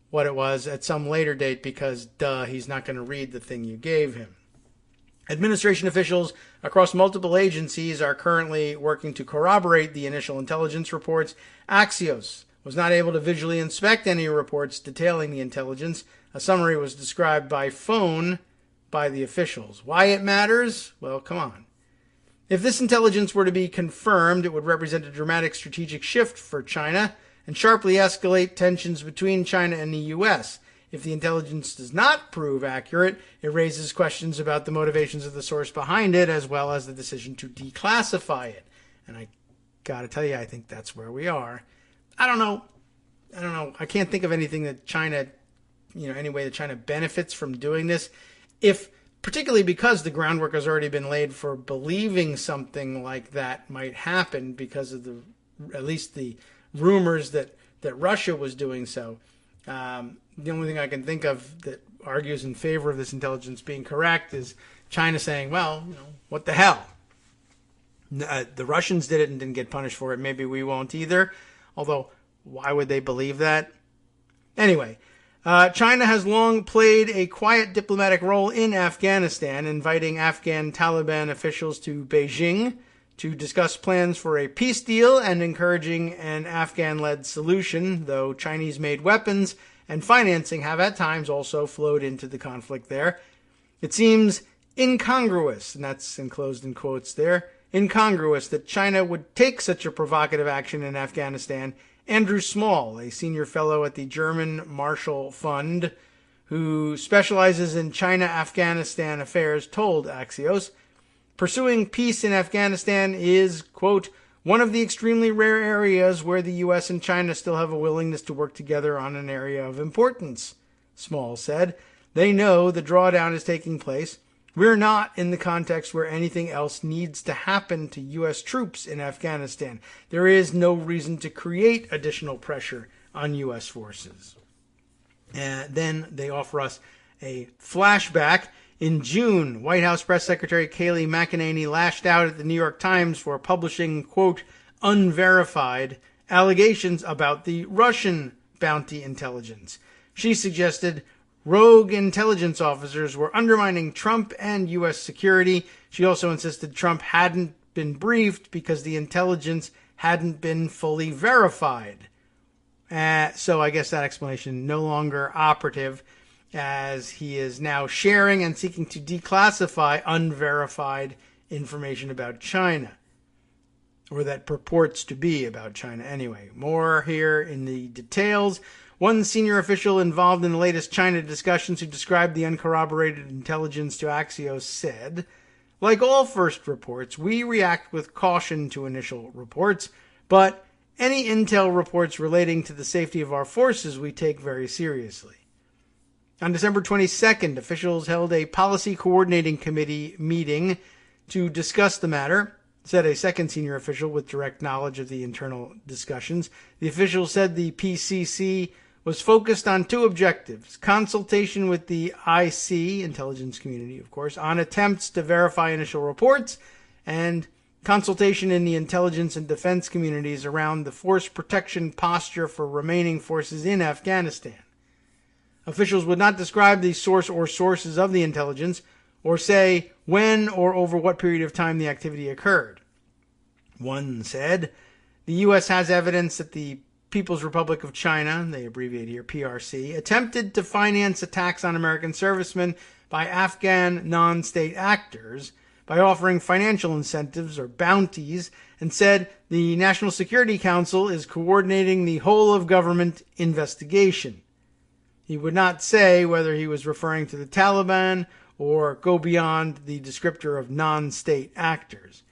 what it was at some later date because, he's not going to read the thing you gave him. Administration officials across multiple agencies are currently working to corroborate the initial intelligence reports. Axios was not able to visually inspect any reports detailing the intelligence. A summary was described by phone by the officials. Why it matters? Well, come on. If this intelligence were to be confirmed, it would represent a dramatic strategic shift for China and sharply escalate tensions between China and the U.S. If the intelligence does not prove accurate, it raises questions about the motivations of the source behind it, as well as the decision to declassify it. And I gotta tell you, I think that's where we are. I don't know. I can't think of anything that China, any way that China benefits from doing this. Particularly because the groundwork has already been laid for believing something like that might happen because of at least the rumors that Russia was doing so. The only thing I can think of that argues in favor of this intelligence being correct is China saying, well, what the hell? The Russians did it and didn't get punished for it. Maybe we won't either. Although, why would they believe that? Anyway, China has long played a quiet diplomatic role in Afghanistan, inviting Afghan Taliban officials to Beijing to discuss plans for a peace deal and encouraging an Afghan-led solution, though Chinese-made weapons and financing have at times also flowed into the conflict there. It seems incongruous, and that's enclosed in quotes there, incongruous that China would take such a provocative action in Afghanistan. Andrew Small, a senior fellow at the German Marshall Fund, who specializes in China-Afghanistan affairs, told Axios, pursuing peace in Afghanistan is, quote, one of the extremely rare areas where the U.S. and China still have a willingness to work together on an area of importance, Small said. They know the drawdown is taking place. We're not in the context where anything else needs to happen to U.S. troops in Afghanistan. There is no reason to create additional pressure on U.S. forces. Then they offer us a flashback. In June, White House Press Secretary Kayleigh McEnany lashed out at the New York Times for publishing, quote, unverified allegations about the Russian bounty intelligence. She suggested rogue intelligence officers were undermining Trump and U.S. security. She also insisted Trump hadn't been briefed because the intelligence hadn't been fully verified. So I guess that explanation no longer operative, as he is now sharing and seeking to declassify unverified information about China, or that purports to be about China anyway. More here in the details. One senior official involved in the latest China discussions who described the uncorroborated intelligence to Axios said, like all first reports, we react with caution to initial reports, but any intel reports relating to the safety of our forces we take very seriously. On December 22nd, officials held a policy coordinating committee meeting to discuss the matter, said a second senior official with direct knowledge of the internal discussions. The official said the PCC was focused on two objectives: consultation with the IC, intelligence community, of course, on attempts to verify initial reports, and consultation in the intelligence and defense communities around the force protection posture for remaining forces in Afghanistan. Officials would not describe the source or sources of the intelligence or say when or over what period of time the activity occurred. One said, the U.S. has evidence that the People's Republic of China, they abbreviate here PRC, attempted to finance attacks on American servicemen by Afghan non-state actors by offering financial incentives or bounties, and said the National Security Council is coordinating the whole of government investigation. He would not say whether he was referring to the Taliban or go beyond the descriptor of non-state actors.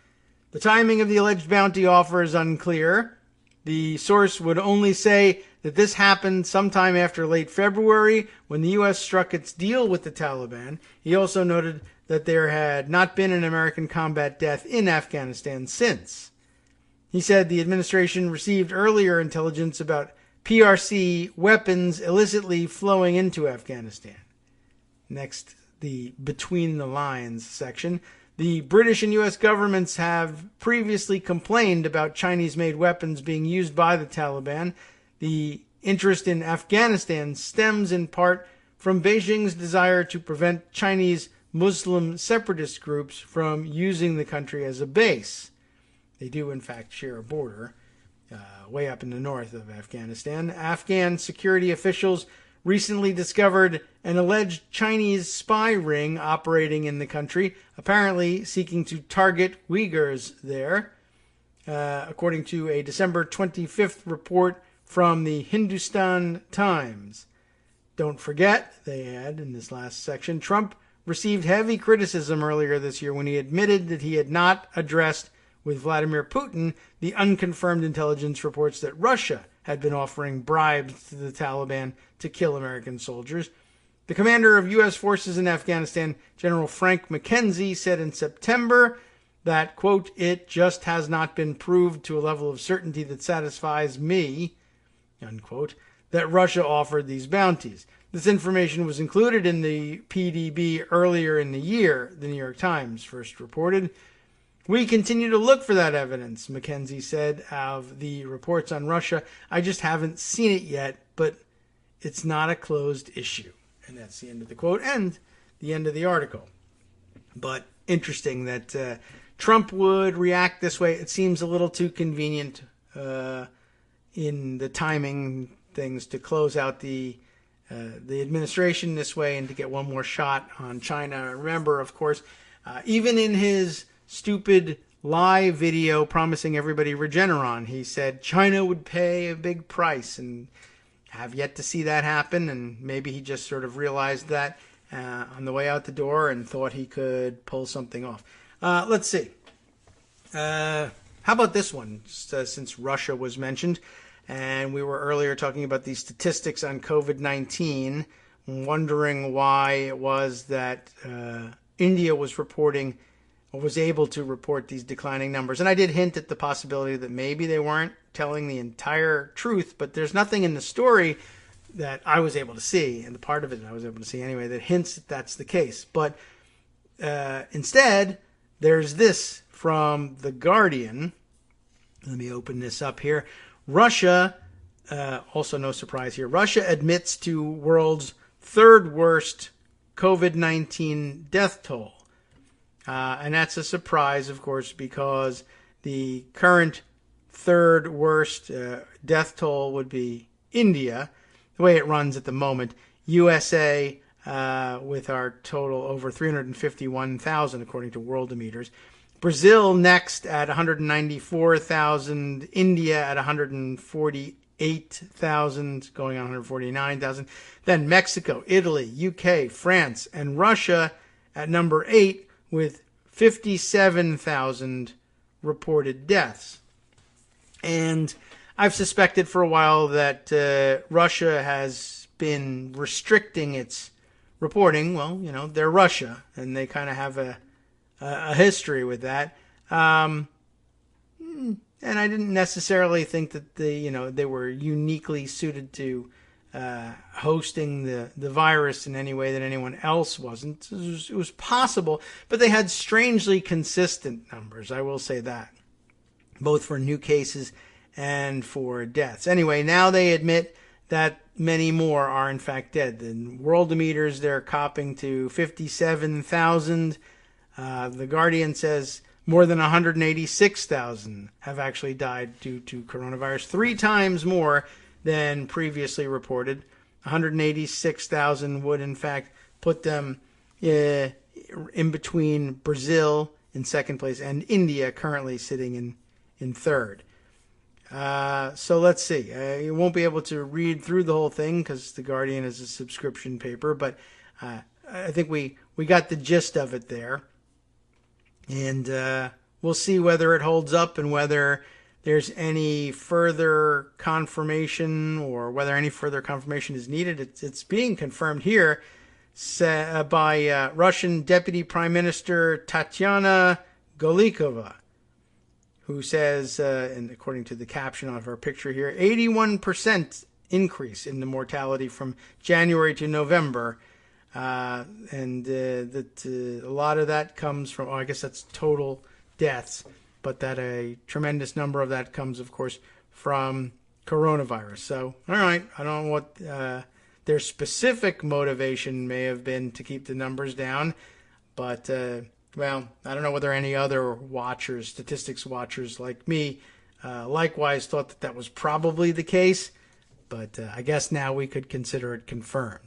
The timing of the alleged bounty offer is unclear. The source would only say that this happened sometime after late February when the U.S. struck its deal with the Taliban. He also noted that there had not been an American combat death in Afghanistan since. He said the administration received earlier intelligence about PRC weapons illicitly flowing into Afghanistan. Next, the Between the Lines section. The British and U.S. governments have previously complained about Chinese-made weapons being used by the Taliban. The interest in Afghanistan stems in part from Beijing's desire to prevent Chinese Muslim separatist groups from using the country as a base. They do, in fact, share a border way up in the north of Afghanistan. Afghan security officials recently discovered an alleged Chinese spy ring operating in the country, apparently seeking to target Uyghurs there, according to a December 25th report from the Hindustan Times. Don't forget, they add in this last section, Trump received heavy criticism earlier this year when he admitted that he had not addressed with Vladimir Putin the unconfirmed intelligence reports that Russia had been offering bribes to the Taliban to kill American soldiers. The commander of U.S. forces in Afghanistan, General Frank McKenzie, said in September that, quote, it just has not been proved to a level of certainty that satisfies me, unquote, that Russia offered these bounties. This information was included in the PDB earlier in the year, the New York Times first reported. We continue to look for that evidence, McKenzie said of the reports on Russia. I just haven't seen it yet, but it's not a closed issue. And that's the end of the quote and the end of the article. But interesting that Trump would react this way. It seems a little too convenient in the timing things to close out the administration this way and to get one more shot on China. Remember, of course, even in his stupid lie video promising everybody Regeneron, he said China would pay a big price, and have yet to see that happen. And maybe he just sort of realized that on the way out the door and thought he could pull something off. Let's see. How about this one, since Russia was mentioned? And we were earlier talking about these statistics on COVID-19, wondering why it was that India was reporting, or was able to report, these declining numbers. And I did hint at the possibility that maybe they weren't telling the entire truth, but there's nothing in the story that I was able to see, and the part of it I was able to see anyway, that hints that that's the case. But instead, there's this from The Guardian. Let me open this up here. Russia, also no surprise here, Russia admits to world's third worst COVID-19 death toll. And that's a surprise, of course, because the current third worst death toll would be India, the way it runs at the moment. USA, with our total over 351,000, according to Worldometers. Brazil next at 194,000. India at 148,000, going on 149,000. Then Mexico, Italy, UK, France, and Russia at number 8 with 57,000 reported deaths. And I've suspected for a while that Russia has been restricting its reporting. Well, you know, they're Russia, and they kind of have a history with that. And I didn't necessarily think that they were uniquely suited to hosting the virus in any way that anyone else wasn't. It was possible, but they had strangely consistent numbers, I will say that, both for new cases and for deaths. Anyway, now they admit that many more are in fact dead. The Worldometers, they're copping to 57,000. The Guardian says more than 186,000 have actually died due to coronavirus, 3 times more than previously reported. 186,000 would in fact put them in between Brazil in second place and India currently sitting in third. So let's see. You won't be able to read through the whole thing because The Guardian is a subscription paper, but I think we got the gist of it there. And we'll see whether it holds up and whether there's any further confirmation or whether any further confirmation is needed. It's being confirmed here by Russian Deputy Prime Minister Tatiana Golikova, who says, and according to the caption of her picture here, 81% increase in the mortality from January to November. And that a lot of that comes from, I guess that's total deaths, but that a tremendous number of that comes, of course, from coronavirus. So, all right, I don't know what their specific motivation may have been to keep the numbers down, but, well, I don't know whether any other watchers, statistics watchers like me, likewise thought that was probably the case, but I guess now we could consider it confirmed.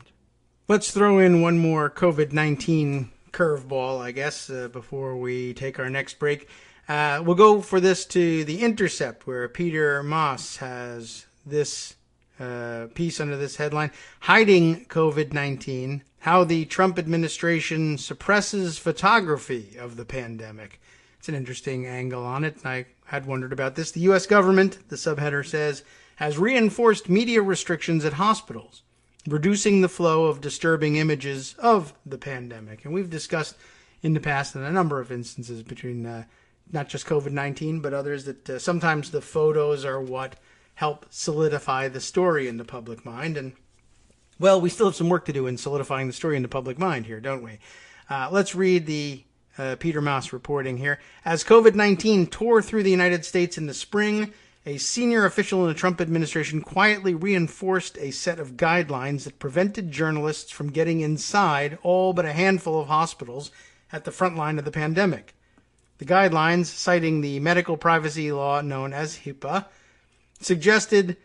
Let's throw in one more COVID-19 curveball, I guess, before we take our next break. We'll go for this to The Intercept, where Peter Maas has this piece under this headline, Hiding COVID-19, How the Trump Administration Suppresses Photography of the Pandemic. It's an interesting angle on it, and I had wondered about this. The U.S. government, the subheader says, has reinforced media restrictions at hospitals, reducing the flow of disturbing images of the pandemic. And we've discussed in the past in a number of instances between not just COVID-19, but others, that sometimes the photos are what help solidify the story in the public mind. And, well, we still have some work to do in solidifying the story in the public mind here, don't we? Let's read the Peter Maas reporting here. As COVID-19 tore through the United States in the spring, a senior official in the Trump administration quietly reinforced a set of guidelines that prevented journalists from getting inside all but a handful of hospitals at the front line of the pandemic. The guidelines, citing the medical privacy law known as HIPAA, suggested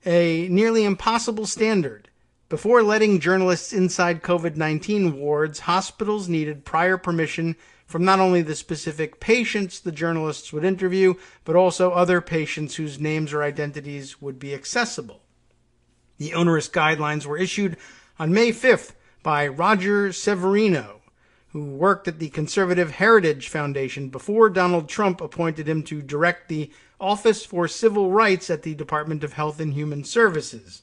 a nearly impossible standard. Before letting journalists inside COVID-19 wards, hospitals needed prior permission from not only the specific patients the journalists would interview, but also other patients whose names or identities would be accessible. The onerous guidelines were issued on May 5th by Roger Severino, who worked at the Conservative Heritage Foundation before Donald Trump appointed him to direct the Office for Civil Rights at the Department of Health and Human Services.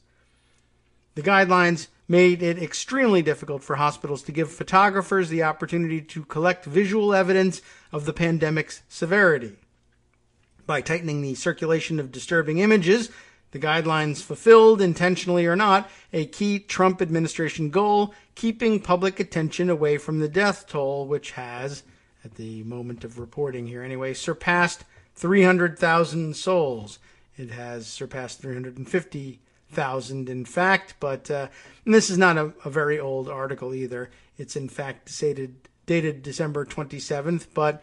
The guidelines made it extremely difficult for hospitals to give photographers the opportunity to collect visual evidence of the pandemic's severity. By tightening the circulation of disturbing images, the guidelines fulfilled, intentionally or not, a key Trump administration goal, keeping public attention away from the death toll, which has, at the moment of reporting here anyway, surpassed 300,000 souls. It has surpassed 350,000 in fact, but this is not a very old article either. It's in fact dated December 27th, but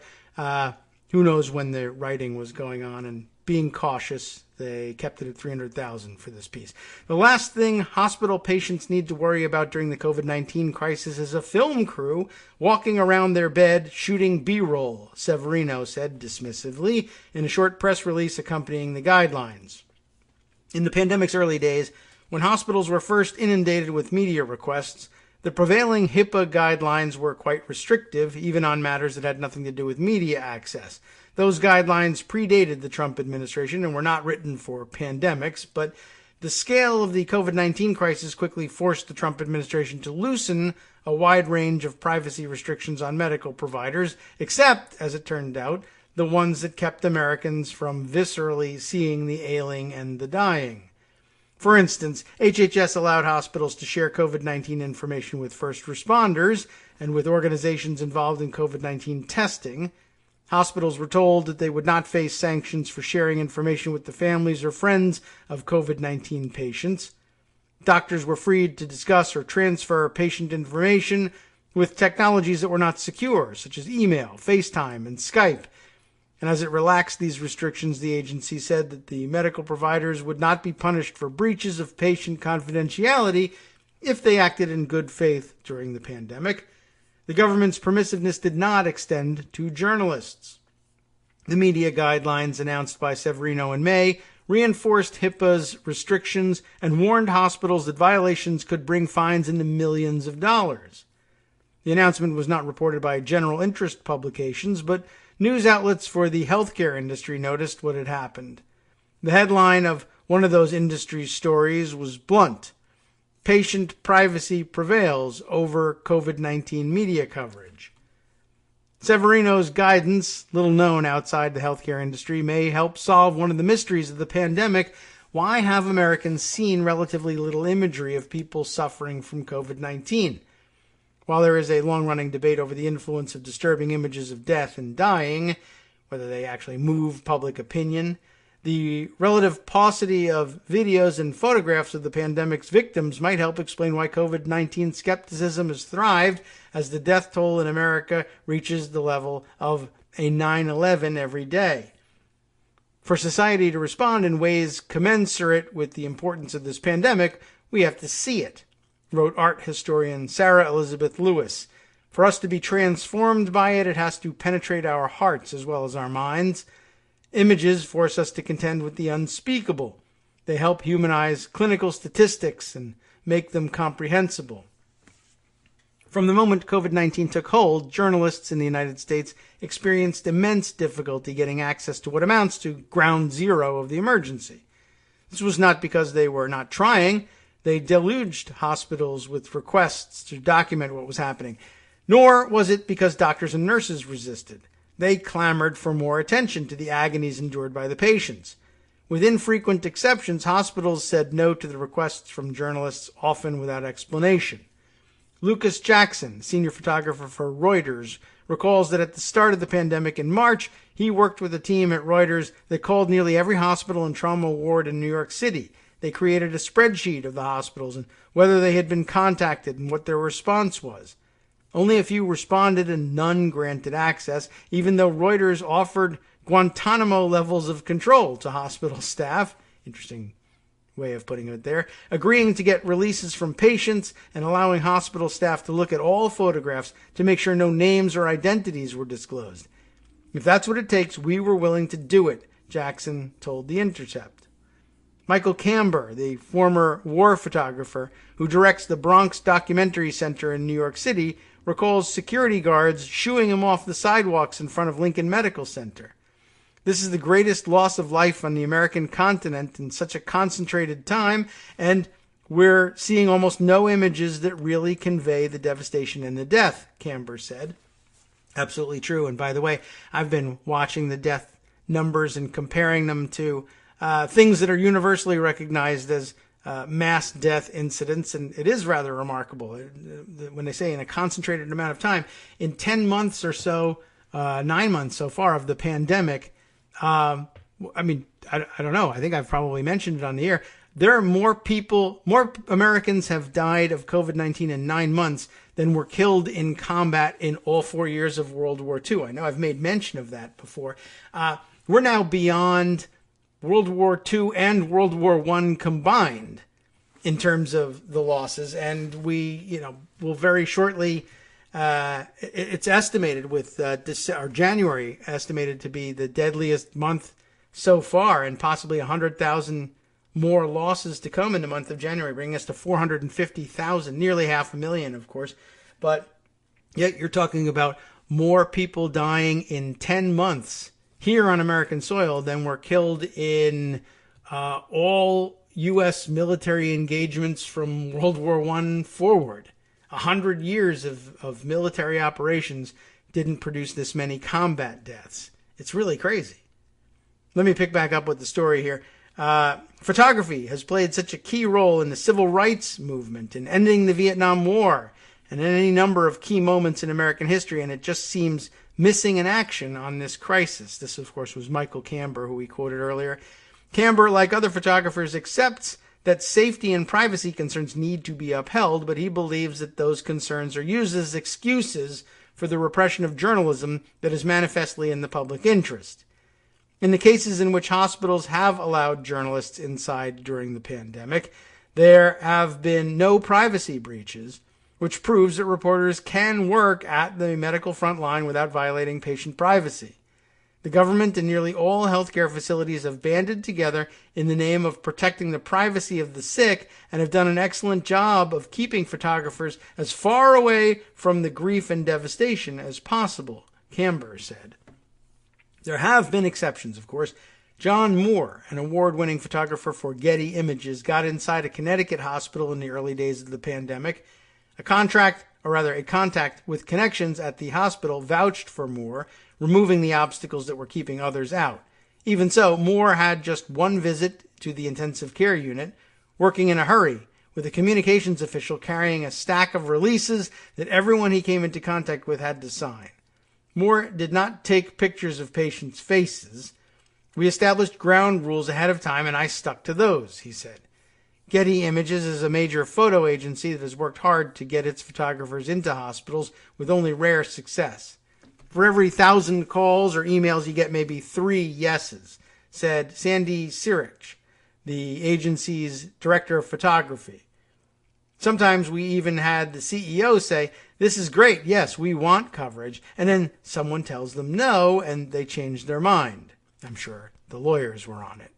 who knows when the writing was going on, and being cautious, they kept it at 300,000 for this piece. The last thing hospital patients need to worry about during the COVID-19 crisis is a film crew walking around their bed shooting B-roll, Severino said dismissively in a short press release accompanying the guidelines. In the pandemic's early days, when hospitals were first inundated with media requests, the prevailing HIPAA guidelines were quite restrictive, even on matters that had nothing to do with media access. Those guidelines predated the Trump administration and were not written for pandemics, but the scale of the COVID-19 crisis quickly forced the Trump administration to loosen a wide range of privacy restrictions on medical providers, except, as it turned out, the ones that kept Americans from viscerally seeing the ailing and the dying. For instance, HHS allowed hospitals to share COVID-19 information with first responders and with organizations involved in COVID-19 testing. Hospitals were told that they would not face sanctions for sharing information with the families or friends of COVID-19 patients. Doctors were freed to discuss or transfer patient information with technologies that were not secure, such as email, FaceTime, and Skype. And as it relaxed these restrictions, the agency said that the medical providers would not be punished for breaches of patient confidentiality if they acted in good faith during the pandemic. The government's permissiveness did not extend to journalists. The media guidelines announced by Severino in May reinforced HIPAA's restrictions and warned hospitals that violations could bring fines in the millions of dollars. The announcement was not reported by general interest publications, but news outlets for the healthcare industry noticed what had happened. The headline of one of those industry stories was blunt: "Patient privacy prevails over COVID-19 media coverage." Severino's guidance, little known outside the healthcare industry, may help solve one of the mysteries of the pandemic. Why have Americans seen relatively little imagery of people suffering from COVID-19? While there is a long-running debate over the influence of disturbing images of death and dying, whether they actually move public opinion, the relative paucity of videos and photographs of the pandemic's victims might help explain why COVID-19 skepticism has thrived as the death toll in America reaches the level of a 9/11 every day. For society to respond in ways commensurate with the importance of this pandemic, we have to see it, wrote art historian Sarah Elizabeth Lewis. For us to be transformed by it, it has to penetrate our hearts as well as our minds. Images force us to contend with the unspeakable. They help humanize clinical statistics and make them comprehensible. From the moment COVID-19 took hold, journalists in the United States experienced immense difficulty getting access to what amounts to ground zero of the emergency. This was not because they were not trying. They deluged hospitals with requests to document what was happening. Nor was it because doctors and nurses resisted. They clamored for more attention to the agonies endured by the patients. With infrequent exceptions, hospitals said no to the requests from journalists, often without explanation. Lucas Jackson, senior photographer for Reuters, recalls that at the start of the pandemic in March, he worked with a team at Reuters that called nearly every hospital and trauma ward in New York City. They created a spreadsheet of the hospitals and whether they had been contacted and what their response was. Only a few responded and none granted access, even though Reuters offered Guantanamo levels of control to hospital staff. Interesting way of putting it there. Agreeing to get releases from patients and allowing hospital staff to look at all photographs to make sure no names or identities were disclosed. If that's what it takes, we were willing to do it, Jackson told The Intercept. Michael Camber, the former war photographer who directs the Bronx Documentary Center in New York City, recalls security guards shooing him off the sidewalks in front of Lincoln Medical Center. This is the greatest loss of life on the American continent in such a concentrated time, and we're seeing almost no images that really convey the devastation and the death, Camber said. Absolutely true. And by the way, I've been watching the death numbers and comparing them to things that are universally recognized as mass death incidents, and it is rather remarkable when they say in a concentrated amount of time, in 10 months or so, 9 months so far of the pandemic. I don't know. I think I've probably mentioned it on the air. There are more Americans have died of COVID-19 in 9 months than were killed in combat in all 4 years of World War II. I know I've made mention of that before. We're now beyond World War II and World War I combined in terms of the losses, and we, will very shortly. It's estimated with January estimated to be the deadliest month so far, and possibly 100,000 more losses to come in the month of January, bringing us to 450,000, nearly 500,000, of course. But yet you're talking about more people dying in 10 months here on American soil than were killed in all U.S. military engagements from World War I forward. 100 years of military operations didn't produce this many combat deaths. It's really crazy. Let me pick back up with the story here. Photography has played such a key role in the civil rights movement, in ending the Vietnam War, and in any number of key moments in American history, and it just seems missing in action on this crisis. This, of course, was Michael Camber, who we quoted earlier. Camber, like other photographers, accepts that safety and privacy concerns need to be upheld, but he believes that those concerns are used as excuses for the repression of journalism that is manifestly in the public interest. In the cases in which hospitals have allowed journalists inside during the pandemic, there have been no privacy breaches, which proves that reporters can work at the medical front line without violating patient privacy. The government and nearly all healthcare facilities have banded together in the name of protecting the privacy of the sick and have done an excellent job of keeping photographers as far away from the grief and devastation as possible, Camber said. There have been exceptions, of course. John Moore, an award-winning photographer for Getty Images, got inside a Connecticut hospital in the early days of the pandemic. A contact with connections at the hospital vouched for Moore, removing the obstacles that were keeping others out. Even so, Moore had just one visit to the intensive care unit, working in a hurry, with a communications official carrying a stack of releases that everyone he came into contact with had to sign. Moore did not take pictures of patients' faces. We established ground rules ahead of time, and I stuck to those, he said. Getty Images is a major photo agency that has worked hard to get its photographers into hospitals with only rare success. For every 1,000 calls or emails, you get maybe 3 yeses, said Sandy Sirich, the agency's director of photography. Sometimes we even had the CEO say, "This is great, yes, we want coverage," and then someone tells them no, and they change their mind. I'm sure the lawyers were on it.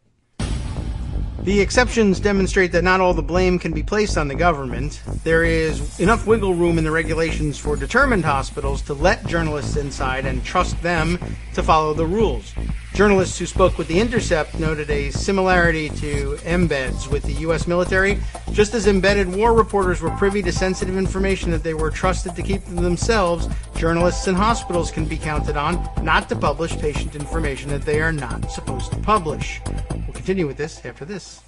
The exceptions demonstrate that not all the blame can be placed on the government. There is enough wiggle room in the regulations for determined hospitals to let journalists inside and trust them to follow the rules. Journalists who spoke with The Intercept noted a similarity to embeds with the U.S. military. Just as embedded war reporters were privy to sensitive information that they were trusted to keep to themselves, journalists and hospitals can be counted on not to publish patient information that they are not supposed to publish. We'll continue with this after this.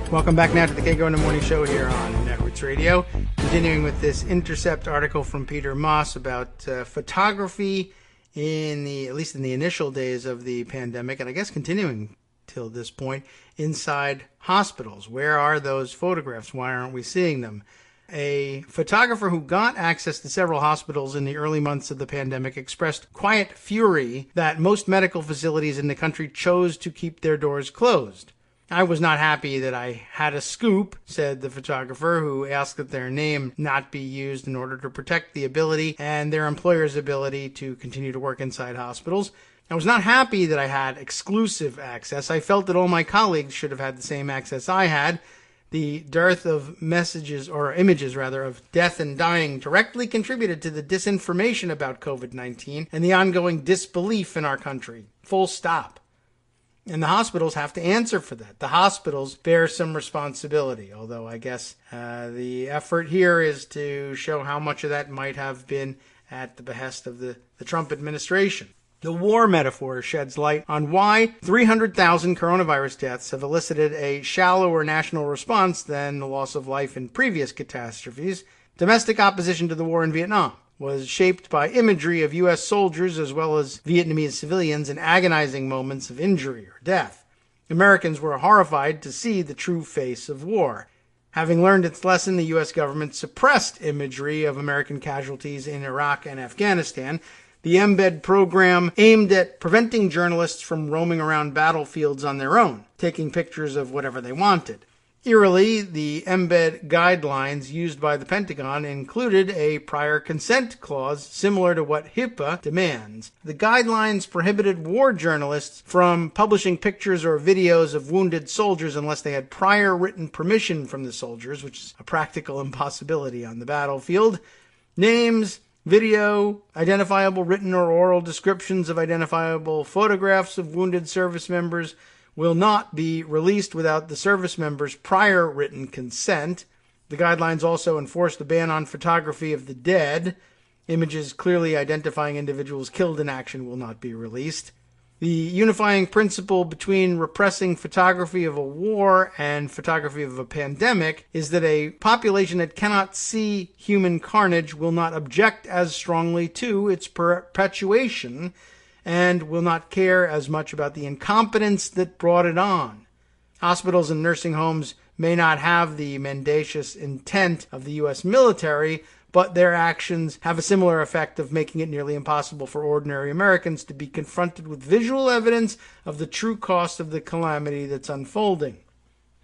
Welcome back now to the Kagro in the Morning Show here on Netroots Radio. Continuing with this Intercept article from Peter Moss about photography at least in the initial days of the pandemic, and I guess continuing till this point, inside hospitals. Where are those photographs? Why aren't we seeing them? A photographer who got access to several hospitals in the early months of the pandemic expressed quiet fury that most medical facilities in the country chose to keep their doors closed. "I was not happy that I had a scoop," said the photographer, who asked that their name not be used in order to protect the ability and their employer's ability to continue to work inside hospitals. "I was not happy that I had exclusive access. I felt that all my colleagues should have had the same access I had. The dearth of images of death and dying directly contributed to the disinformation about COVID-19 and the ongoing disbelief in our country. Full stop." And the hospitals have to answer for that. The hospitals bear some responsibility, although I guess the effort here is to show how much of that might have been at the behest of the Trump administration. The war metaphor sheds light on why 300,000 coronavirus deaths have elicited a shallower national response than the loss of life in previous catastrophes. Domestic opposition to the war in Vietnam was shaped by imagery of U.S. soldiers as well as Vietnamese civilians in agonizing moments of injury or death. Americans were horrified to see the true face of war. Having learned its lesson, the U.S. government suppressed imagery of American casualties in Iraq and Afghanistan. The Embed program aimed at preventing journalists from roaming around battlefields on their own, taking pictures of whatever they wanted. Eerily, the Embed guidelines used by the Pentagon included a prior consent clause similar to what HIPAA demands. The guidelines prohibited war journalists from publishing pictures or videos of wounded soldiers unless they had prior written permission from the soldiers, which is a practical impossibility on the battlefield. Names, video, identifiable written or oral descriptions of identifiable photographs of wounded service members will not be released without the service member's prior written consent. The guidelines also enforce the ban on photography of the dead. Images clearly identifying individuals killed in action will not be released. The unifying principle between repressing photography of a war and photography of a pandemic is that a population that cannot see human carnage will not object as strongly to its perpetuation and will not care as much about the incompetence that brought it on. Hospitals and nursing homes may not have the mendacious intent of the U.S. military, but their actions have a similar effect of making it nearly impossible for ordinary Americans to be confronted with visual evidence of the true cost of the calamity that's unfolding.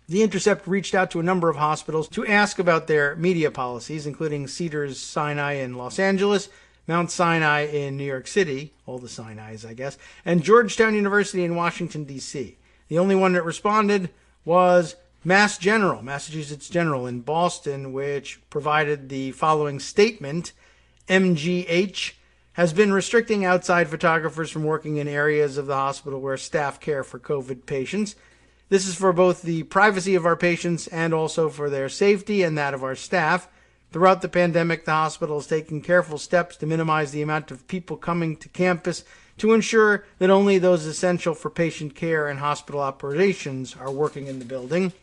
The Intercept reached out to a number of hospitals to ask about their media policies, including Cedars-Sinai in Los Angeles, Mount Sinai in New York City, all the Sinais, I guess, and Georgetown University in Washington, D.C. The only one that responded was Massachusetts General in Boston, which provided the following statement. MGH has been restricting outside photographers from working in areas of the hospital where staff care for COVID patients. This is for both the privacy of our patients and also for their safety and that of our staff. Throughout the pandemic, the hospital has taken careful steps to minimize the amount of people coming to campus to ensure that only those essential for patient care and hospital operations are working in the building.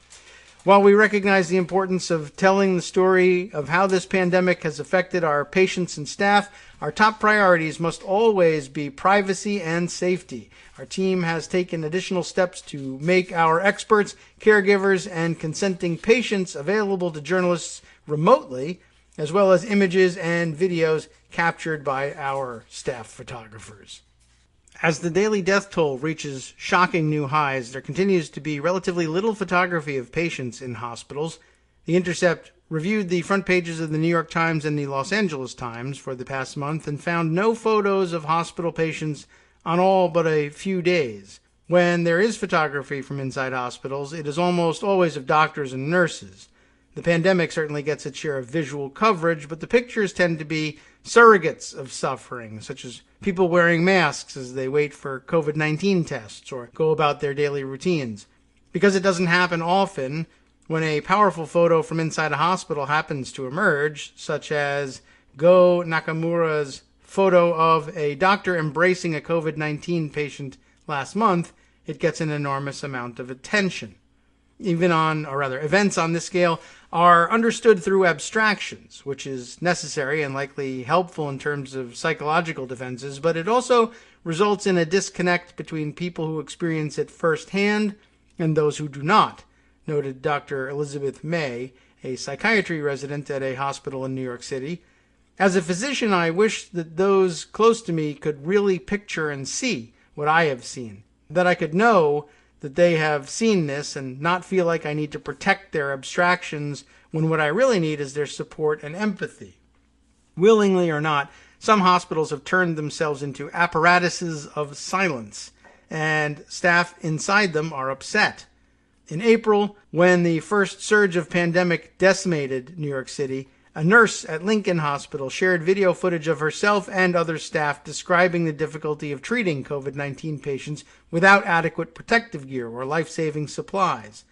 While we recognize the importance of telling the story of how this pandemic has affected our patients and staff, our top priorities must always be privacy and safety. Our team has taken additional steps to make our experts, caregivers, and consenting patients available to journalists remotely, as well as images and videos captured by our staff photographers. As the daily death toll reaches shocking new highs, there continues to be relatively little photography of patients in hospitals. The Intercept reviewed the front pages of the New York Times and the Los Angeles Times for the past month and found no photos of hospital patients on all but a few days. When there is photography from inside hospitals, it is almost always of doctors and nurses. The pandemic certainly gets its share of visual coverage, but the pictures tend to be surrogates of suffering, such as people wearing masks as they wait for COVID-19 tests or go about their daily routines. Because it doesn't happen often, when a powerful photo from inside a hospital happens to emerge, such as Go Nakamura's photo of a doctor embracing a COVID-19 patient last month, it gets an enormous amount of attention. Events on this scale are understood through abstractions, which is necessary and likely helpful in terms of psychological defenses, but it also results in a disconnect between people who experience it firsthand and those who do not, noted Dr. Elizabeth May, a psychiatry resident at a hospital in New York City. As a physician, I wish that those close to me could really picture and see what I have seen, that I could know that they have seen this and not feel like I need to protect their abstractions when what I really need is their support and empathy. Willingly or not, some hospitals have turned themselves into apparatuses of silence, and staff inside them are upset. In April, when the first surge of pandemic decimated New York City, a nurse at Lincoln Hospital shared video footage of herself and other staff describing the difficulty of treating COVID-19 patients without adequate protective gear or life-saving supplies.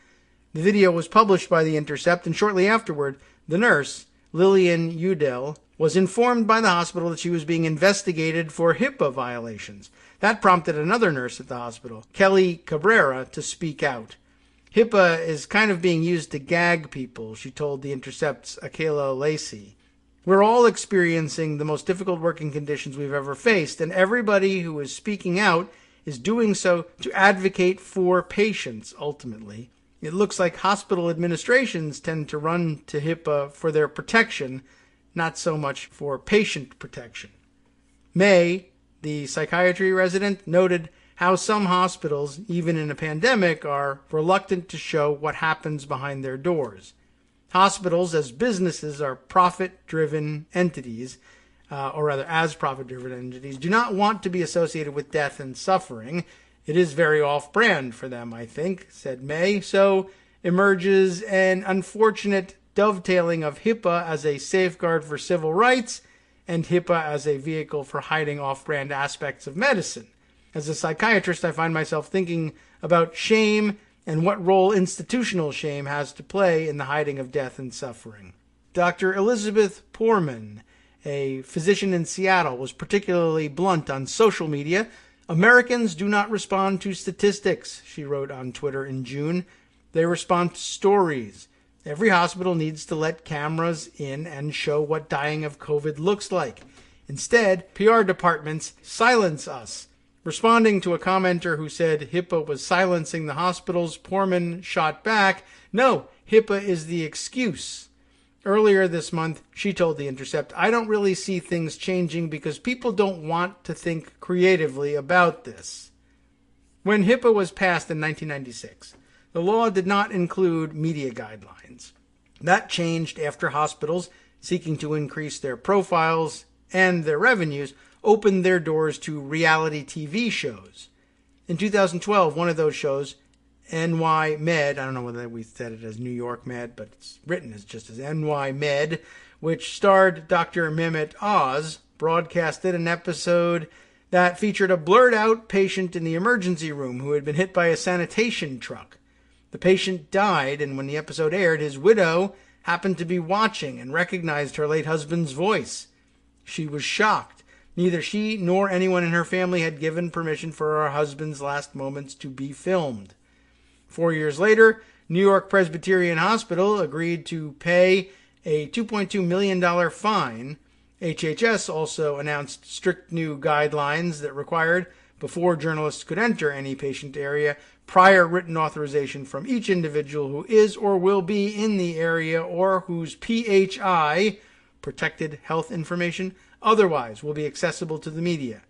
The video was published by The Intercept, and shortly afterward, the nurse, Lillian Udell, was informed by the hospital that she was being investigated for HIPAA violations. That prompted another nurse at the hospital, Kelly Cabrera, to speak out. HIPAA is kind of being used to gag people, she told The Intercept's Akela Lacey. We're all experiencing the most difficult working conditions we've ever faced, and everybody who is speaking out is doing so to advocate for patients, ultimately. It looks like hospital administrations tend to run to HIPAA for their protection, not so much for patient protection. May, the psychiatry resident, noted how some hospitals, even in a pandemic, are reluctant to show what happens behind their doors. Hospitals, as businesses, are profit-driven entities, as profit-driven entities, do not want to be associated with death and suffering. It is very off-brand for them, I think, said May. So emerges an unfortunate dovetailing of HIPAA as a safeguard for civil rights and HIPAA as a vehicle for hiding off-brand aspects of medicine. As a psychiatrist, I find myself thinking about shame and what role institutional shame has to play in the hiding of death and suffering. Dr. Elizabeth Poorman, a physician in Seattle, was particularly blunt on social media. Americans do not respond to statistics, she wrote on Twitter in June. They respond to stories. Every hospital needs to let cameras in and show what dying of COVID looks like. Instead, PR departments silence us. Responding to a commenter who said HIPAA was silencing the hospitals, Poorman shot back, "No, HIPAA is the excuse." Earlier this month, she told The Intercept, "I don't really see things changing because people don't want to think creatively about this." When HIPAA was passed in 1996, the law did not include media guidelines. That changed after hospitals, seeking to increase their profiles and their revenues, opened their doors to reality TV shows. In 2012, one of those shows, NY Med, I don't know whether we said it as New York Med, but it's written as just as NY Med, which starred Dr. Mehmet Oz, broadcasted an episode that featured a blurred-out patient in the emergency room who had been hit by a sanitation truck. The patient died, and when the episode aired, his widow happened to be watching and recognized her late husband's voice. She was shocked. Neither she nor anyone in her family had given permission for her husband's last moments to be filmed. 4 years later, New York Presbyterian Hospital agreed to pay a $2.2 million fine. HHS also announced strict new guidelines that required, before journalists could enter any patient area, prior written authorization from each individual who is or will be in the area or whose PHI, protected health information, otherwise will be accessible to the media.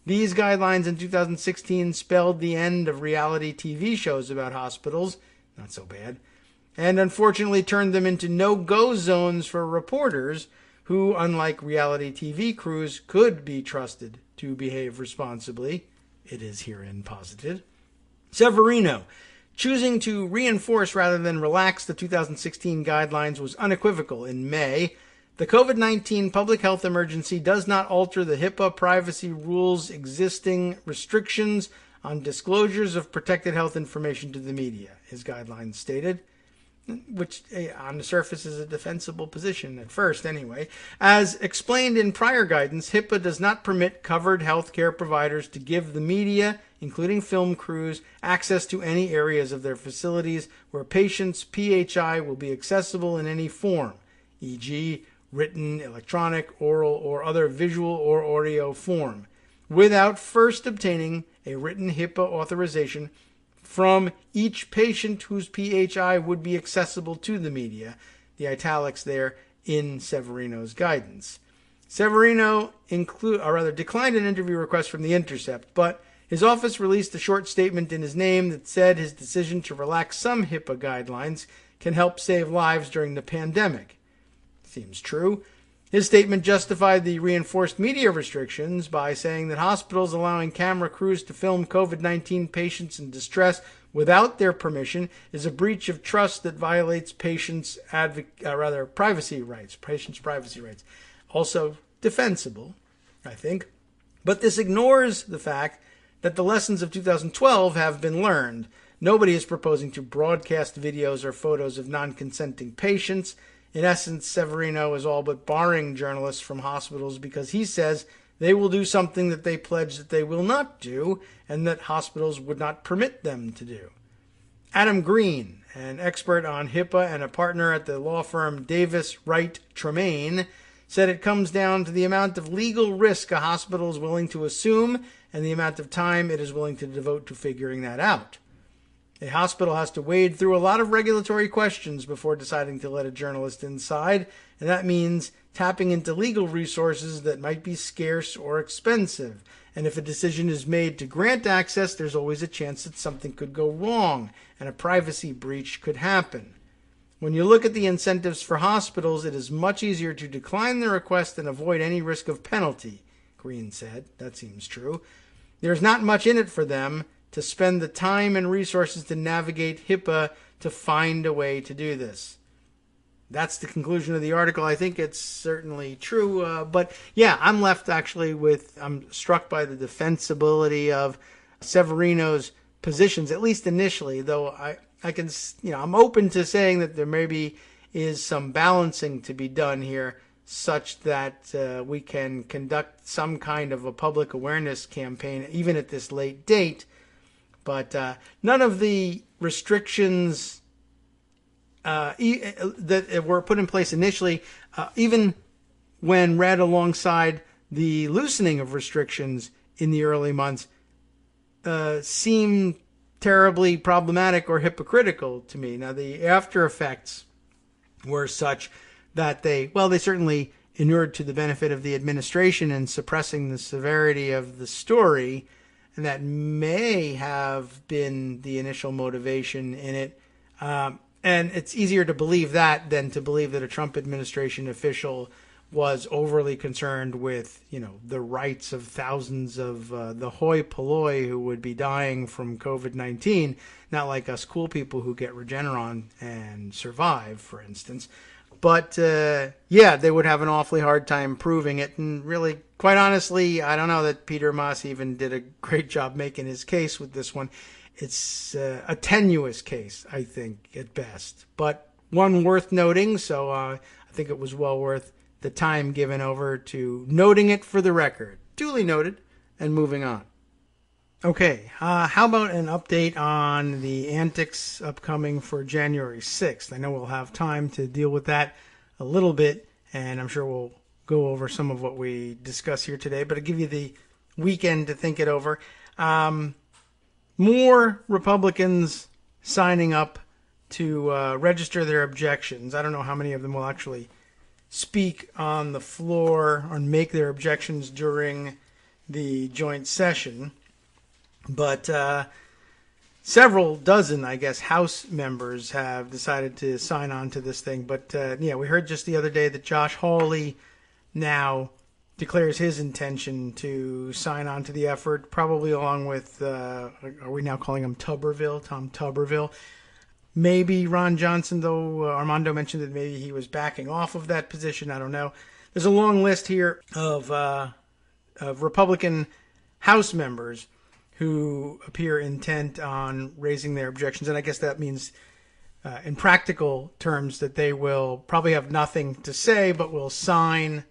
These guidelines in 2016 spelled the end of reality TV shows about hospitals, not so bad, and unfortunately turned them into no-go zones for reporters who, unlike reality TV crews, could be trusted to behave responsibly. It is herein posited. Severino, choosing to reinforce rather than relax the 2016 guidelines, was unequivocal in May. The COVID-19 public health emergency does not alter the HIPAA privacy rules' existing restrictions on disclosures of protected health information to the media, his guidelines stated, which on the surface is a defensible position at first anyway. As explained in prior guidance, HIPAA does not permit covered healthcare providers to give the media, including film crews, access to any areas of their facilities where patients' PHI will be accessible in any form, e.g., written, electronic, oral, or other visual or audio form, without first obtaining a written HIPAA authorization from each patient whose PHI would be accessible to the media, the italics there in Severino's guidance. Severino declined an interview request from The Intercept, but his office released a short statement in his name that said his decision to relax some HIPAA guidelines can help save lives during the pandemic. Seems true. His statement justified the reinforced media restrictions by saying that hospitals allowing camera crews to film COVID-19 patients in distress without their permission is a breach of trust that violates patients' privacy rights. Also defensible, I think. But this ignores the fact that the lessons of 2012 have been learned. Nobody is proposing to broadcast videos or photos of non-consenting patients. In essence, Severino is all but barring journalists from hospitals because he says they will do something that they pledge that they will not do and that hospitals would not permit them to do. Adam Green, an expert on HIPAA and a partner at the law firm Davis Wright Tremaine, said it comes down to the amount of legal risk a hospital is willing to assume and the amount of time it is willing to devote to figuring that out. A hospital has to wade through a lot of regulatory questions before deciding to let a journalist inside, and that means tapping into legal resources that might be scarce or expensive. And if a decision is made to grant access, there's always a chance that something could go wrong and a privacy breach could happen. When you look at the incentives for hospitals, it is much easier to decline the request and avoid any risk of penalty, Green said. That seems true. There's not much in it for them to spend the time and resources to navigate HIPAA to find a way to do this. That's the conclusion of the article. I think it's certainly true. But yeah, I'm struck by the defensibility of Severino's positions, at least initially, though I'm open to saying that there maybe is some balancing to be done here such that we can conduct some kind of a public awareness campaign, even at this late date. But none of the restrictions that were put in place initially, even when read alongside the loosening of restrictions in the early months, seem terribly problematic or hypocritical to me. Now, the after effects were such that they certainly inured to the benefit of the administration in suppressing the severity of the story, and that may have been the initial motivation in it. And it's easier to believe that than to believe that a Trump administration official was overly concerned with, the rights of thousands of the hoi polloi who would be dying from COVID-19, not like us cool people who get Regeneron and survive, for instance. But, they would have an awfully hard time proving it. And really, quite honestly, I don't know that Peter Maas even did a great job making his case with this one. It's a tenuous case, I think, at best. But one worth noting, so I think it was well worth the time given over to noting it for the record. Duly noted, and moving on. Okay, how about an update on the antics upcoming for January 6th? I know we'll have time to deal with that a little bit, and I'm sure we'll go over some of what we discuss here today, but I'll give you the weekend to think it over. More Republicans signing up to register their objections. I don't know how many of them will actually speak on the floor or make their objections during the joint session. But several dozen, I guess, House members have decided to sign on to this thing. But, we heard just the other day that Josh Hawley now declares his intention to sign on to the effort, probably along with, are we now calling him Tom Tuberville? Maybe Ron Johnson, though Armando mentioned that maybe he was backing off of that position. I don't know. There's a long list here of Republican House members who appear intent on raising their objections. And I guess that means, in practical terms, that they will probably have nothing to say, but will sign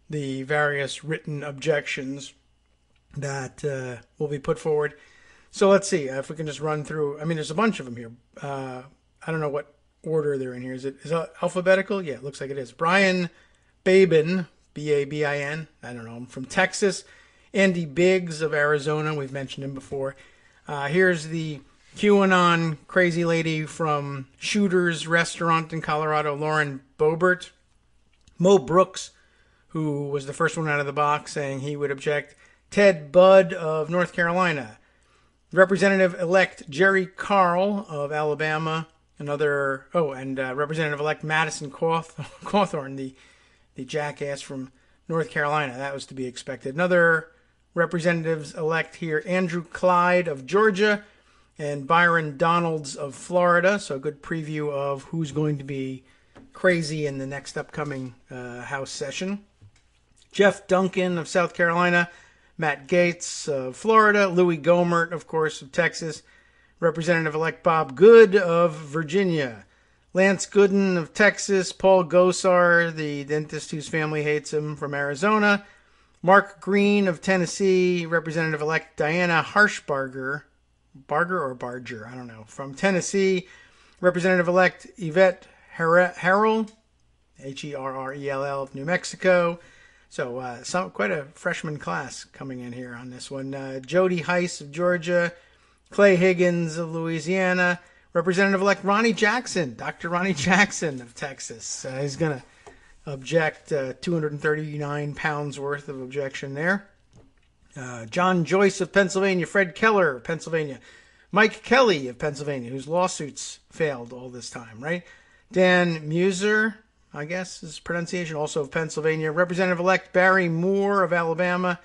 the various written objections that will be put forward. So let's see if we can just run through. I mean, there's a bunch of them here. I don't know what order they're in here. Is it alphabetical? Yeah, it looks like it is. Brian Babin, Babin, I don't know, I'm from Texas. Andy Biggs of Arizona, we've mentioned him before. Here's the QAnon crazy lady from Shooter's Restaurant in Colorado, Lauren Boebert. Mo Brooks, who was the first one out of the box saying he would object. Ted Budd of North Carolina. Representative-elect Jerry Carl of Alabama. And Representative-elect Madison Cawthorn, the jackass from North Carolina. That was to be expected. Another representatives-elect here, Andrew Clyde of Georgia and Byron Donalds of Florida. So a good preview of who's going to be crazy in the next upcoming House session. Jeff Duncan of South Carolina, Matt Gaetz of Florida, Louis Gohmert, of course, of Texas, Representative-elect Bob Good of Virginia, Lance Gooden of Texas, Paul Gosar, the dentist whose family hates him, from Arizona, Mark Green of Tennessee, Representative-elect Diana Harshbarger, I don't know, from Tennessee, Representative-elect Yvette Harrell, Herrell of New Mexico. So quite a freshman class coming in here on this one. Jody Heiss of Georgia, Clay Higgins of Louisiana, Representative-elect Ronnie Jackson, Dr. Ronnie Jackson of Texas. He's going to object 239 pounds worth of objection there. John Joyce of Pennsylvania, Fred Keller of Pennsylvania, Mike Kelly of Pennsylvania, whose lawsuits failed all this time, right? Dan Muser, I guess is pronunciation, also of Pennsylvania. Representative-elect Barry Moore of Alabama.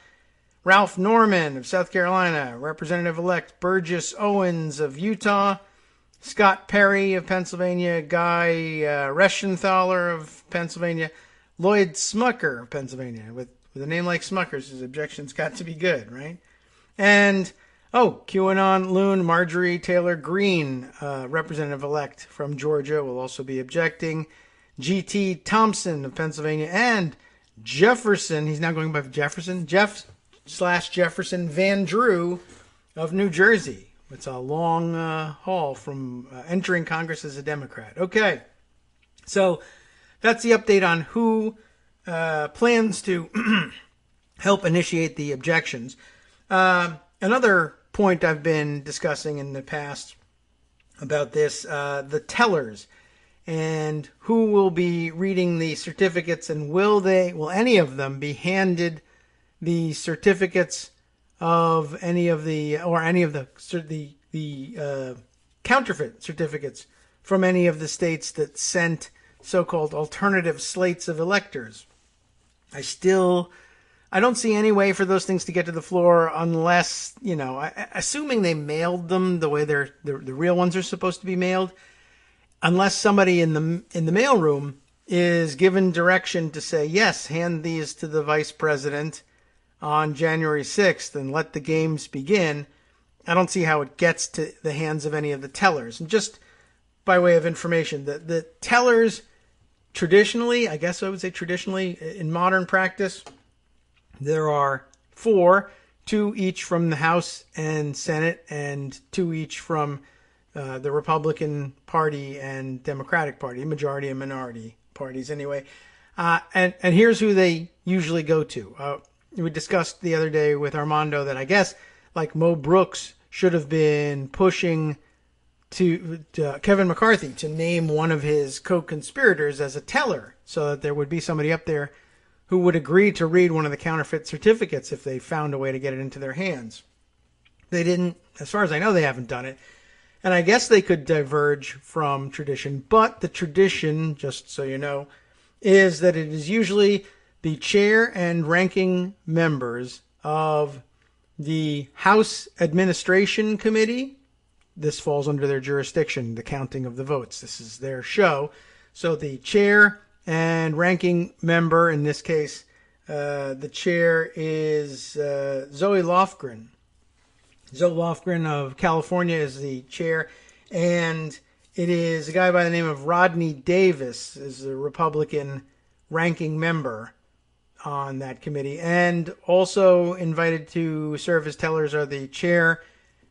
Ralph Norman of South Carolina. Representative-elect Burgess Owens of Utah. Scott Perry of Pennsylvania. Guy Reschenthaler of Pennsylvania. Lloyd Smucker of Pennsylvania. With a name like Smucker's, his objection's got to be good, right? And, QAnon loon Marjorie Taylor Greene, representative-elect from Georgia, will also be objecting. G.T. Thompson of Pennsylvania, and Jefferson, he's now going by Jefferson, Jeff/Jefferson Van Drew of New Jersey. It's a long haul from entering Congress as a Democrat. Okay, so that's the update on who plans to help initiate the objections. Another point I've been discussing in the past about this, the tellers, and who will be reading the certificates, and will any of them be handed the certificates of any of the counterfeit certificates from any of the states that sent so-called alternative slates of electors. I don't see any way for those things to get to the floor unless, assuming they mailed them the way the real ones are supposed to be mailed, unless somebody in the mailroom is given direction to say, yes, hand these to the vice president on January 6th and let the games begin. I don't see how it gets to the hands of any of the tellers. And just by way of information, the tellers traditionally, I guess I would say traditionally, in modern practice, there are 4, 2 each from the House and Senate, and 2 each from the Republican Party and Democratic Party, majority and minority parties anyway. And here's who they usually go to. We discussed the other day with Armando that I guess, like Mo Brooks should have been pushing to Kevin McCarthy to name one of his co-conspirators as a teller, so that there would be somebody up there who would agree to read one of the counterfeit certificates if they found a way to get it into their hands. They didn't, as far as I know, they haven't done it. And I guess they could diverge from tradition, but the tradition, just so you know, is that it is usually the chair and ranking members of the House Administration Committee. This falls under their jurisdiction, the counting of the votes. This is their show. So the chair and ranking member, in this case, the chair is Zoe Lofgren. Zoe Lofgren of California is the chair, and it is a guy by the name of Rodney Davis is the Republican ranking member on that committee. And also invited to serve as tellers are the chair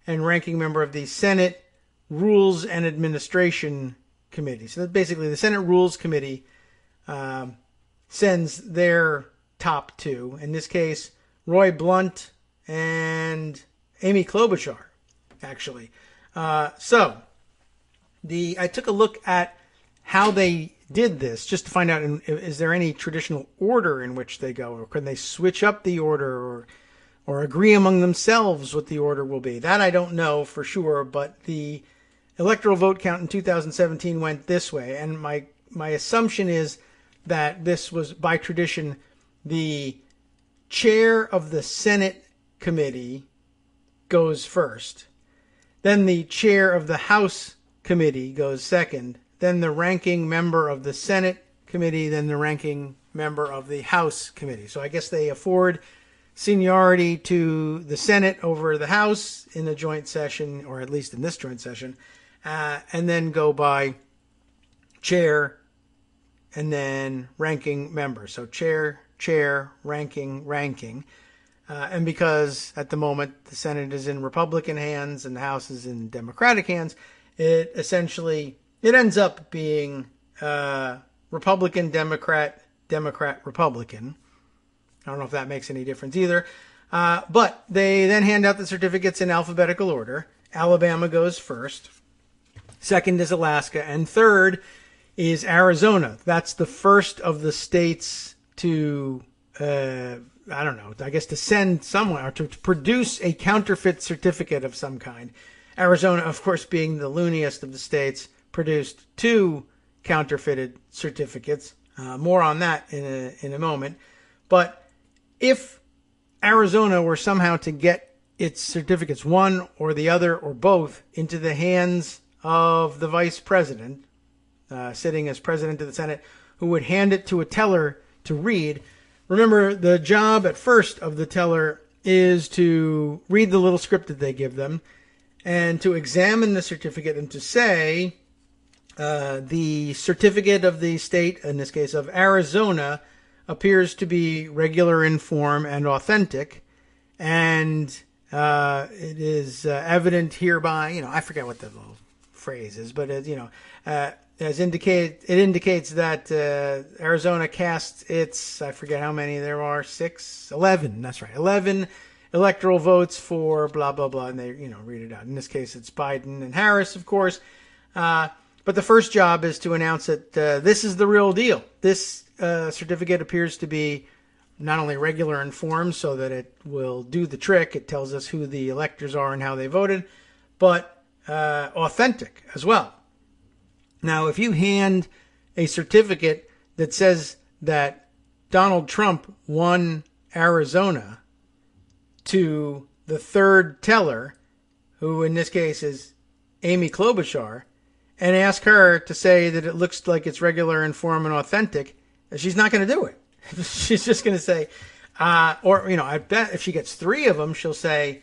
and ranking member of the Senate Rules and Administration Committee. So basically the Senate Rules Committee sends their top 2. In this case, Roy Blunt and Amy Klobuchar, actually. So I took a look at how they did this just to find out, is there any traditional order in which they go, or can they switch up the order, or agree among themselves what the order will be. That I don't know for sure, but the electoral vote count in 2017 went this way, and my assumption is that this was, by tradition, the chair of the Senate committee goes first. Then the chair of the House committee goes second. Then the ranking member of the Senate committee. Then the ranking member of the House committee. So I guess they afford seniority to the Senate over the House in a joint session, or at least in this joint session, and then go by chair and then ranking member. So chair, ranking. And because at the moment the Senate is in Republican hands and the House is in Democratic hands, it ends up being Republican, Democrat, Democrat, Republican. I don't know if that makes any difference either. But they then hand out the certificates in alphabetical order. Alabama goes first. Second is Alaska. And third is Arizona. That's the first of the states to, to send someone, or to produce a counterfeit certificate of some kind. Arizona, of course, being the looniest of the states, produced 2 counterfeited certificates. More on that in a moment. But if Arizona were somehow to get its certificates, one or the other or both, into the hands of the vice president, sitting as president of the Senate, who would hand it to a teller to read. Remember, the job at first of the teller is to read the little script that they give them and to examine the certificate and to say the certificate of the state, in this case of Arizona, appears to be regular in form and authentic, and it is evident hereby, I forget what the little phrase is, but it indicates that Arizona cast its, I forget how many there are, 11, that's right, 11 electoral votes for blah, blah, blah, and they, read it out. In this case, it's Biden and Harris, of course. But the first job is to announce that this is the real deal. This certificate appears to be not only regular in form so that it will do the trick, it tells us who the electors are and how they voted, but authentic as well. Now, if you hand a certificate that says that Donald Trump won Arizona to the third teller, who in this case is Amy Klobuchar, and ask her to say that it looks like it's regular in form and authentic, she's not going to do it. She's just going to say, I bet if she gets 3 of them, she'll say,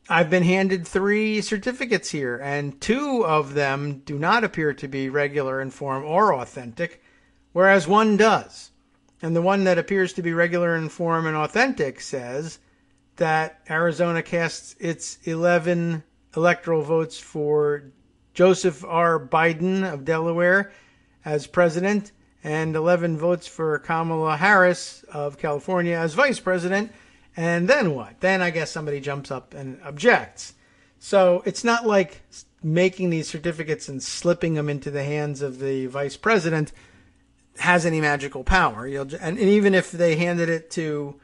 I've been handed 3 certificates here, and 2 of them do not appear to be regular in form or authentic, whereas 1 does. And the one that appears to be regular in form and authentic says that Arizona casts its 11 electoral votes for Joseph R. Biden of Delaware as president, and 11 votes for Kamala Harris of California as vice president. And then what? Then I guess somebody jumps up and objects. So it's not like making these certificates and slipping them into the hands of the vice president has any magical power. And even if they handed it to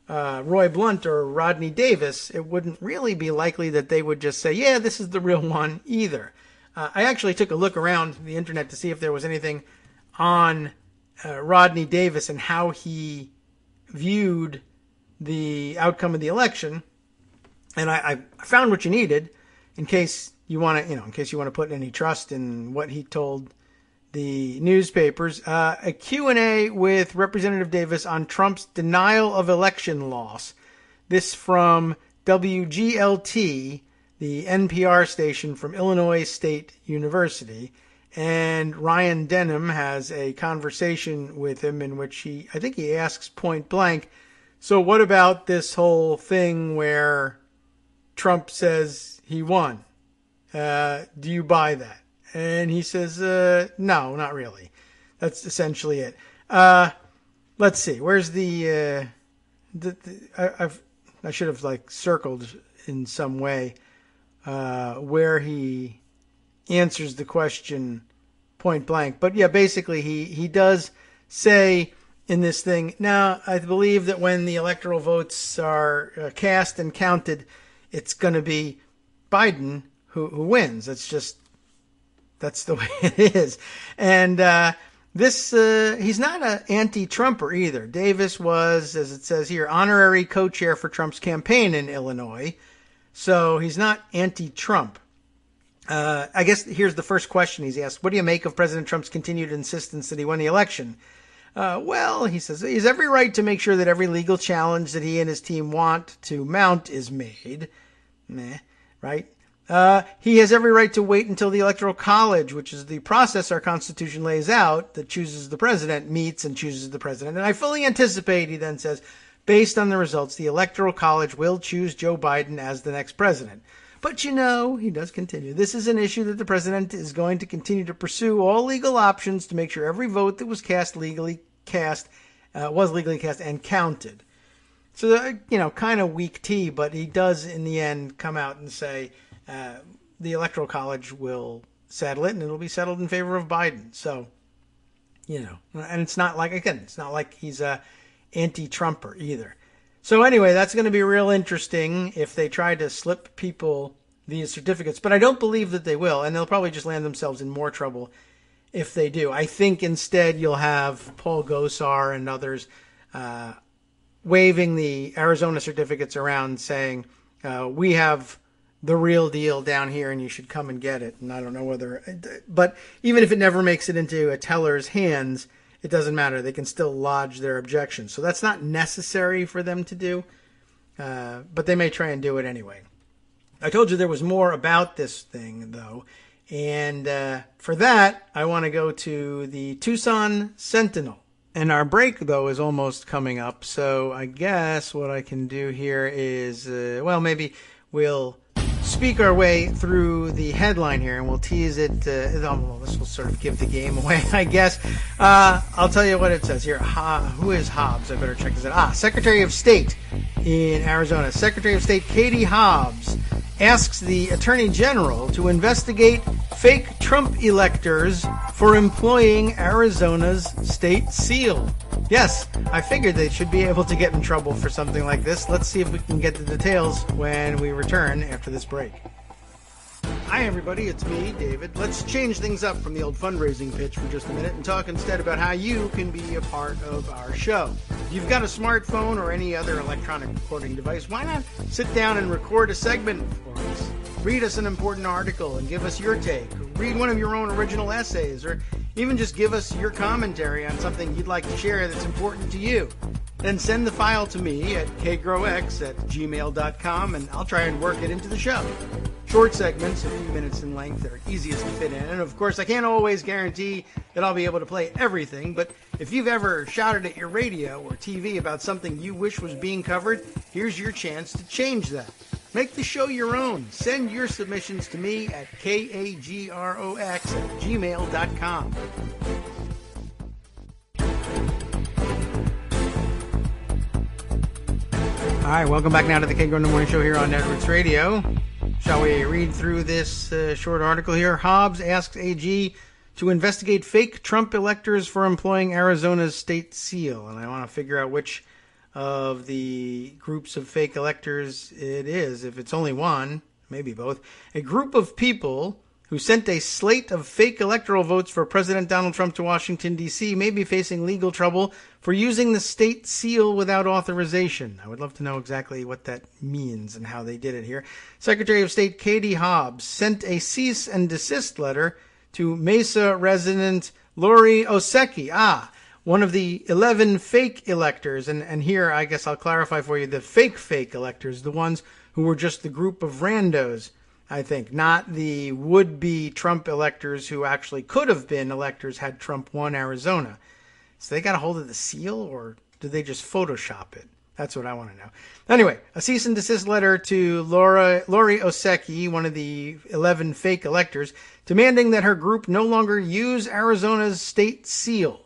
Roy Blunt or Rodney Davis, it wouldn't really be likely that they would just say, yeah, this is the real one either. I actually took a look around the internet to see if there was anything on Rodney Davis and how he viewed the outcome of the election, and I found what you needed in case you want to put any trust in what he told the newspapers. A Q&A with Representative Davis on Trump's denial of election loss. This from WGLT, the NPR station from Illinois State University. And Ryan Denham has a conversation with him in which I think he asks point blank, so what about this whole thing where Trump says he won? Do you buy that? And he says, no, not really. That's essentially it. Let's see. Where's I should have circled in some way where he answers the question point blank. But yeah, basically he does say in this thing, now I believe that when the electoral votes are cast and counted, it's going to be Biden who wins. That's the way it is. And he's not an anti-Trumper either. Davis was, as it says here, honorary co-chair for Trump's campaign in Illinois. So he's not anti-Trump. I guess here's the first question he's asked. What do you make of President Trump's continued insistence that he won the election? Well, he says, he has every right to make sure that every legal challenge that he and his team want to mount is made. Right? He has every right to wait until the Electoral College, which is the process our Constitution lays out that chooses the president, meets and chooses the president. And I fully anticipate, he then says, based on the results, the Electoral College will choose Joe Biden as the next president. But he does continue, this is an issue that the president is going to continue to pursue all legal options to make sure every vote that was legally cast and counted. So, kind of weak tea, but he does in the end come out and say the Electoral College will settle it and it'll be settled in favor of Biden. So, and it's not like he's a anti-Trumper either. So anyway, that's going to be real interesting if they try to slip people these certificates. But I don't believe that they will, and they'll probably just land themselves in more trouble if they do. I think instead you'll have Paul Gosar and others waving the Arizona certificates around saying, we have the real deal down here and you should come and get it. And I don't know but even if it never makes it into a teller's hands, it doesn't matter. They can still lodge their objections. So that's not necessary for them to do, but they may try and do it anyway. I told you there was more about this thing, though, and for that, I want to go to the Tucson Sentinel. And our break, though, is almost coming up, so I guess what I can do here is, maybe we'll speak our way through the headline here, and we'll tease it. Well, this will sort of give the game away, I guess. I'll tell you what it says here. Who is Hobbs? I better check this out. Secretary of State in Arizona. Secretary of State Katie Hobbs asks the Attorney General to investigate fake Trump electors for employing Arizona's state seal. Yes, I figured they should be able to get in trouble for something like this. Let's see if we can get the details when we return after this break. Hi everybody, it's me, David. Let's change things up from the old fundraising pitch for just a minute and talk instead about how you can be a part of our show. If you've got a smartphone or any other electronic recording device, why not sit down and record a segment for us? Read us an important article and give us your take. Read one of your own original essays, or even just give us your commentary on something you'd like to share that's important to you. Then send the file to me at kagrox@gmail.com, and I'll try and work it into the show. Short segments, a few minutes in length, that are easiest to fit in. And of course, I can't always guarantee that I'll be able to play everything, but if you've ever shouted at your radio or TV about something you wish was being covered, here's your chance to change that. Make the show your own. Send your submissions to me at kagrox@gmail.com. All right, welcome back now to the Kagro in the Morning Show here on Networks Radio. Shall we read through this short article here? Hobbs asks AG to investigate fake Trump electors for employing Arizona's state seal. And I want to figure out which of the groups of fake electors it is. If it's only one, maybe both. A group of people who sent a slate of fake electoral votes for President Donald Trump to Washington, D.C. may be facing legal trouble for using the state seal without authorization. I would love to know exactly what that means and how they did it here. Secretary of State Katie Hobbs sent a cease and desist letter to Mesa resident Lori Osecki, one of the 11 fake electors. And here, I guess I'll clarify for you, the fake electors, the ones who were just the group of randos, I think, not the would-be Trump electors who actually could have been electors had Trump won Arizona. So they got a hold of the seal, or did they just Photoshop it? That's what I want to know. Anyway, a cease and desist letter to Lori Osecki, one of the 11 fake electors, demanding that her group no longer use Arizona's state seal.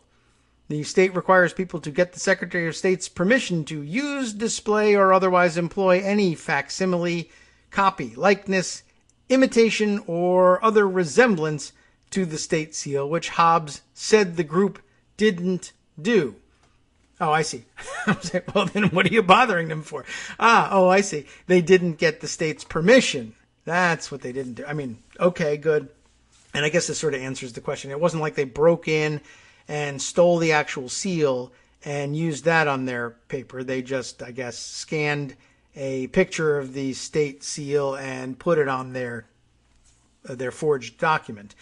The state requires people to get the Secretary of State's permission to use, display, or otherwise employ any facsimile, copy, likeness, imitation, or other resemblance to the state seal, which Hobbs said the group didn't do. Oh, I see. I was like, well, then what are you bothering them for? I see. They didn't get the state's permission. That's what they didn't do. I mean, okay, good. And I guess this sort of answers the question. It wasn't like they broke in and stole the actual seal and used that on their paper. They just, I guess, scanned a picture of the state seal and put it on their forged document.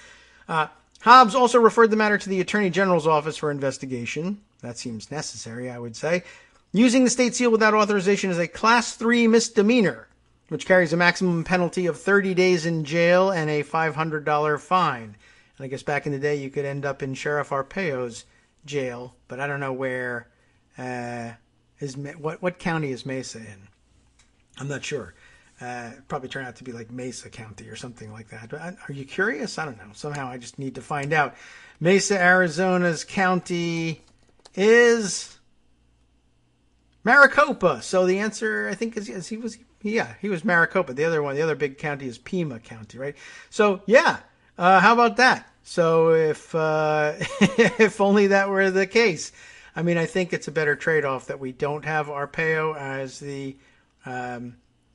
Hobbs also referred the matter to the Attorney General's office for investigation. That seems necessary, I would say. Using the state seal without authorization is a Class 3 misdemeanor, which carries a maximum penalty of 30 days in jail and a $500 fine. And I guess back in the day you could end up in Sheriff Arpaio's jail, but I don't know where. What county is Mesa in? I'm not sure. Probably turn out to be like Mesa County or something like that. But are you curious? I don't know. Somehow I just need to find out. Mesa, Arizona's county is Maricopa. So the answer, I think, is yes. He was Maricopa. The other big county is Pima County, right? So yeah. How about that? So if if only that were the case. I mean, I think it's a better trade-off that we don't have Arpaio as the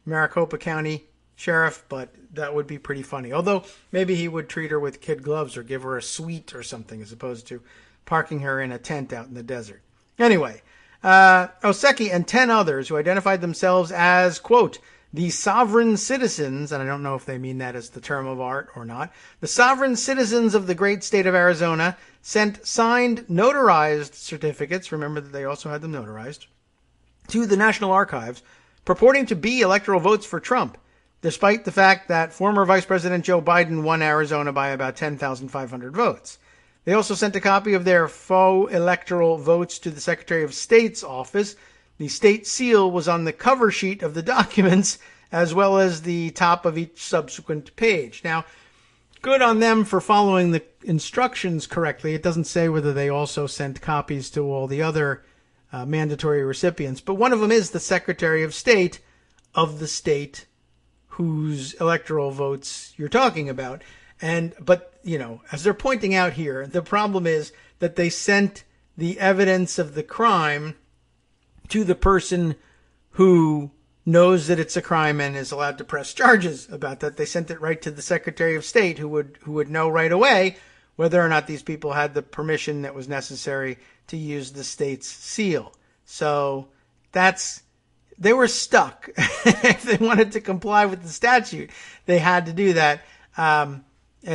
Maricopa County sheriff, but that would be pretty funny. Although maybe he would treat her with kid gloves or give her a suite or something as opposed to parking her in a tent out in the desert. Anyway, Osecki and 10 others who identified themselves as, quote, the sovereign citizens, and I don't know if they mean that as the term of art or not, the sovereign citizens of the great state of Arizona sent signed notarized certificates, remember that they also had them notarized, to the National Archives, purporting to be electoral votes for Trump, despite the fact that former Vice President Joe Biden won Arizona by about 10,500 votes. They also sent a copy of their faux electoral votes to the Secretary of State's office. The state seal was on the cover sheet of the documents, as well as the top of each subsequent page. Now, good on them for following the instructions correctly. It doesn't say whether they also sent copies to all the other mandatory recipients, but one of them is the Secretary of State of the state whose electoral votes you're talking about. But, as they're pointing out here, the problem is that they sent the evidence of the crime to the person who knows that it's a crime and is allowed to press charges about that. They sent it right to the Secretary of State who would know right away whether or not these people had the permission that was necessary to use the state's seal. So they were stuck. If they wanted to comply with the statute, they had to do that. And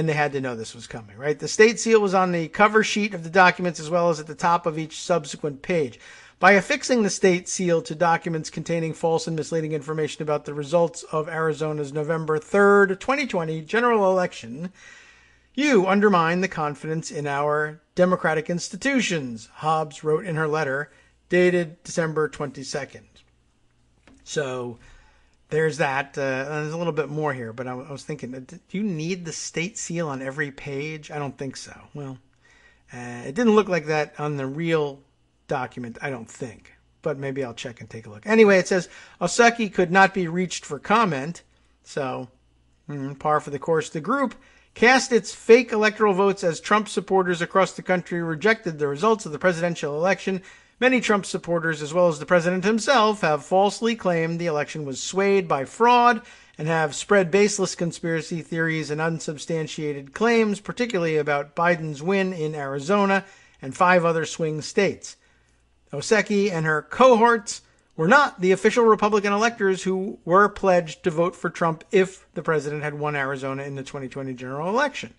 they had to know this was coming, right? The state seal was on the cover sheet of the documents as well as at the top of each subsequent page. By affixing the state seal to documents containing false and misleading information about the results of Arizona's November 3rd, 2020 general election, you undermine the confidence in our democratic institutions, Hobbs wrote in her letter dated December 22nd. So there's that. There's a little bit more here, but I was thinking, do you need the state seal on every page? I don't think so. Well, it didn't look like that on the real document, I don't think. But maybe I'll check and take a look. Anyway, it says Oseki could not be reached for comment. So, par for the course. The group cast its fake electoral votes as Trump supporters across the country rejected the results of the presidential election. Many Trump supporters, as well as the president himself, have falsely claimed the election was swayed by fraud and have spread baseless conspiracy theories and unsubstantiated claims, particularly about Biden's win in Arizona and 5 other swing states. Oseki and her cohorts were not the official Republican electors who were pledged to vote for Trump if the president had won Arizona in the 2020 general election.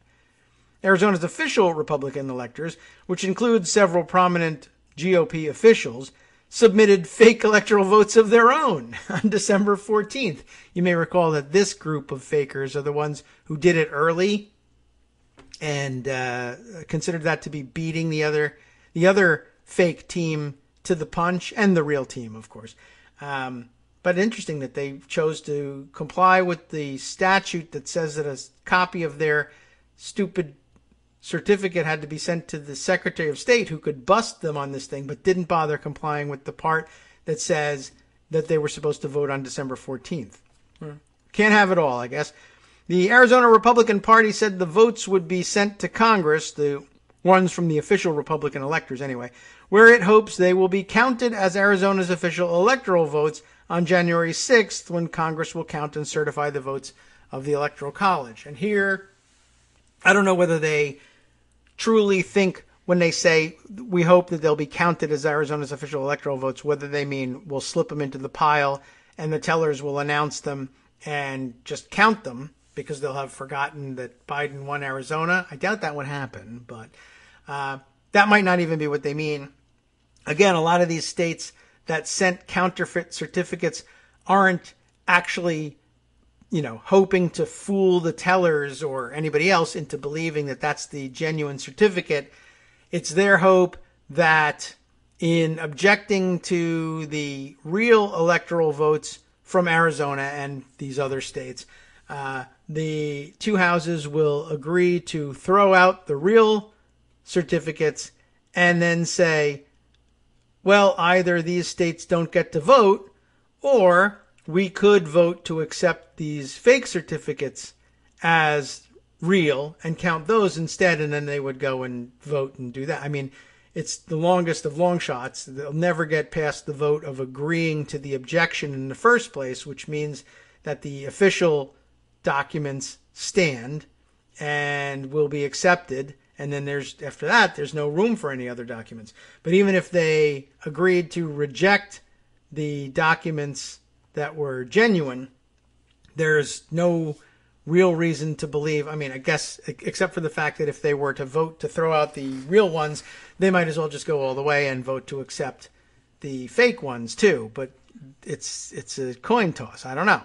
Arizona's official Republican electors, which includes several prominent GOP officials, submitted fake electoral votes of their own on December 14th. You may recall that this group of fakers are the ones who did it early and considered that to be beating the other fake team to the punch, and the real team, of course. But interesting that they chose to comply with the statute that says that a copy of their stupid certificate had to be sent to the Secretary of State, who could bust them on this thing, but didn't bother complying with the part that says that they were supposed to vote on December 14th. Can't have it all, I guess. The Arizona Republican Party said the votes would be sent to Congress, the ones from the official Republican electors anyway, where it hopes they will be counted as Arizona's official electoral votes on January 6th, when Congress will count and certify the votes of the Electoral College. And here, I don't know whether they truly think when they say we hope that they'll be counted as Arizona's official electoral votes, whether they mean we'll slip them into the pile and the tellers will announce them and just count them because they'll have forgotten that Biden won Arizona. I doubt that would happen, but that might not even be what they mean. Again, a lot of these states that sent counterfeit certificates aren't actually, hoping to fool the tellers or anybody else into believing that that's the genuine certificate. It's their hope that in objecting to the real electoral votes from Arizona and these other states, the two houses will agree to throw out the real certificates and then say, well, either these states don't get to vote, or we could vote to accept these fake certificates as real and count those instead, and then they would go and vote and do that. I mean, it's the longest of long shots. They'll never get past the vote of agreeing to the objection in the first place, which means that the official documents stand and will be accepted. And then after that, there's no room for any other documents. But even if they agreed to reject the documents that were genuine, there's no real reason to believe. I mean, I guess, except for the fact that if they were to vote to throw out the real ones, they might as well just go all the way and vote to accept the fake ones too. But it's a coin toss. I don't know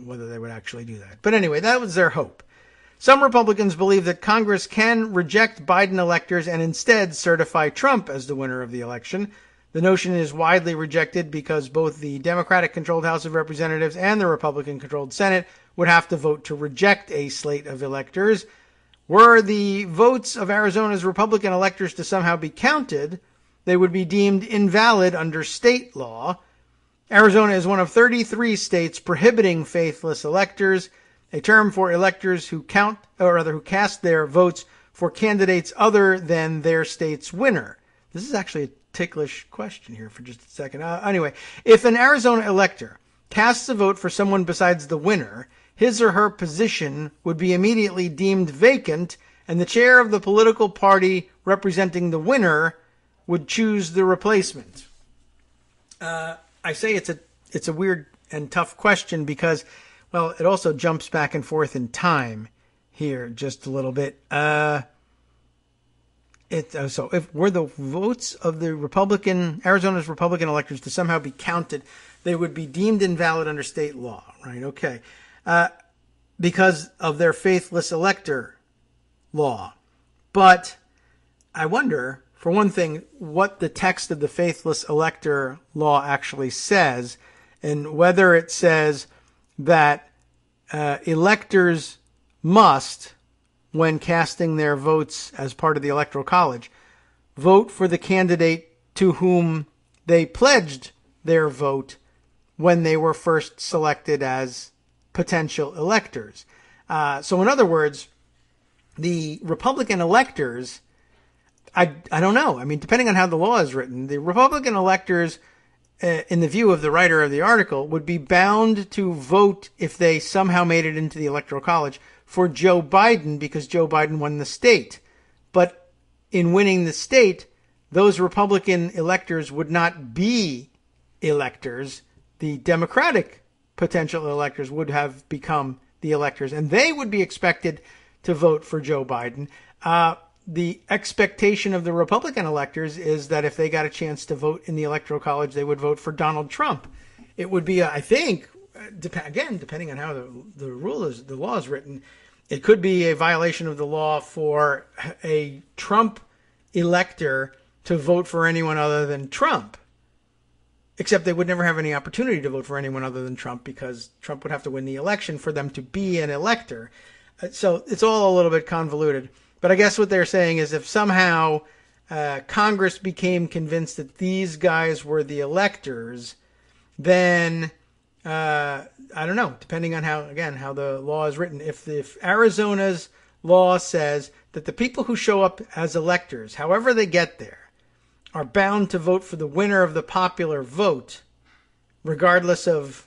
whether they would actually do that. But anyway, that was their hope. Some Republicans believe that Congress can reject Biden electors and instead certify Trump as the winner of the election. The notion is widely rejected because both the Democratic-controlled House of Representatives and the Republican-controlled Senate would have to vote to reject a slate of electors. Were the votes of Arizona's Republican electors to somehow be counted, they would be deemed invalid under state law. Arizona is one of 33 states prohibiting faithless electors, a term for electors who cast their votes for candidates other than their state's winner. This is actually a ticklish question here for just a second. Anyway, if an Arizona elector casts a vote for someone besides the winner, his or her position would be immediately deemed vacant, and the chair of the political party representing the winner would choose the replacement. I say it's a weird and tough question because, well, it also jumps back and forth in time here just a little bit. So if were the votes of the Arizona's Republican electors to somehow be counted, they would be deemed invalid under state law, right? Okay. Because of their faithless elector law. But I wonder, for one thing, what the text of the faithless elector law actually says, and whether it says that electors must, when casting their votes as part of the Electoral College, vote for the candidate to whom they pledged their vote when they were first selected as potential electors. So in other words, the Republican electors, I don't know. I mean, depending on how the law is written, the Republican electors, in the view of the writer of the article, would be bound to vote if they somehow made it into the Electoral College for Joe Biden because Joe Biden won the state. But in winning the state, those Republican electors would not be electors. The Democratic potential electors would have become the electors, and they would be expected to vote for Joe Biden. The expectation of the Republican electors is that if they got a chance to vote in the Electoral College, they would vote for Donald Trump. It would be, I think, again, depending on how the law is written, it could be a violation of the law for a Trump elector to vote for anyone other than Trump. Except they would never have any opportunity to vote for anyone other than Trump because Trump would have to win the election for them to be an elector. So it's all a little bit convoluted. But I guess what they're saying is if somehow Congress became convinced that these guys were the electors, then I don't know, depending on how the law is written. If Arizona's law says that the people who show up as electors, however they get there, are bound to vote for the winner of the popular vote, regardless of,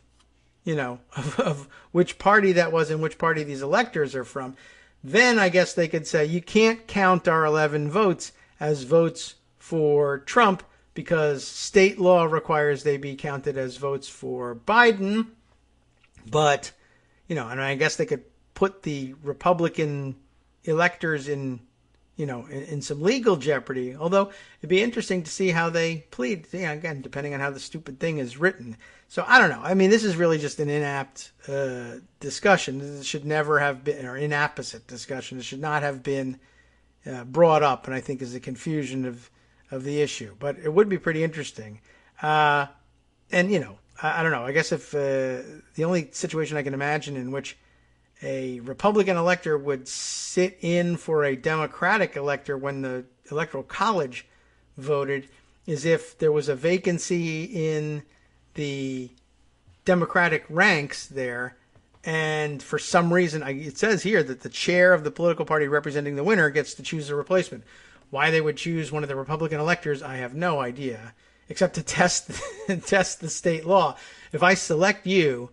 of which party that was and which party these electors are from, then I guess they could say you can't count our 11 votes as votes for Trump because state law requires they be counted as votes for Biden. But, and I guess they could put the Republican electors in some legal jeopardy. Although it'd be interesting to see how they plead, again, depending on how the stupid thing is written. So I don't know. I mean, this is really just an inapt discussion. This should never have been, or inapposite discussion. It should not have been brought up, and I think is a confusion of the issue. But it would be pretty interesting. I don't know. I guess if the only situation I can imagine in which a Republican elector would sit in for a Democratic elector when the Electoral College voted is if there was a vacancy in the Democratic ranks there, and for some reason, it says here that the chair of the political party representing the winner gets to choose a replacement. Why they would choose one of the Republican electors, I have no idea, except to test the state law. If I select you,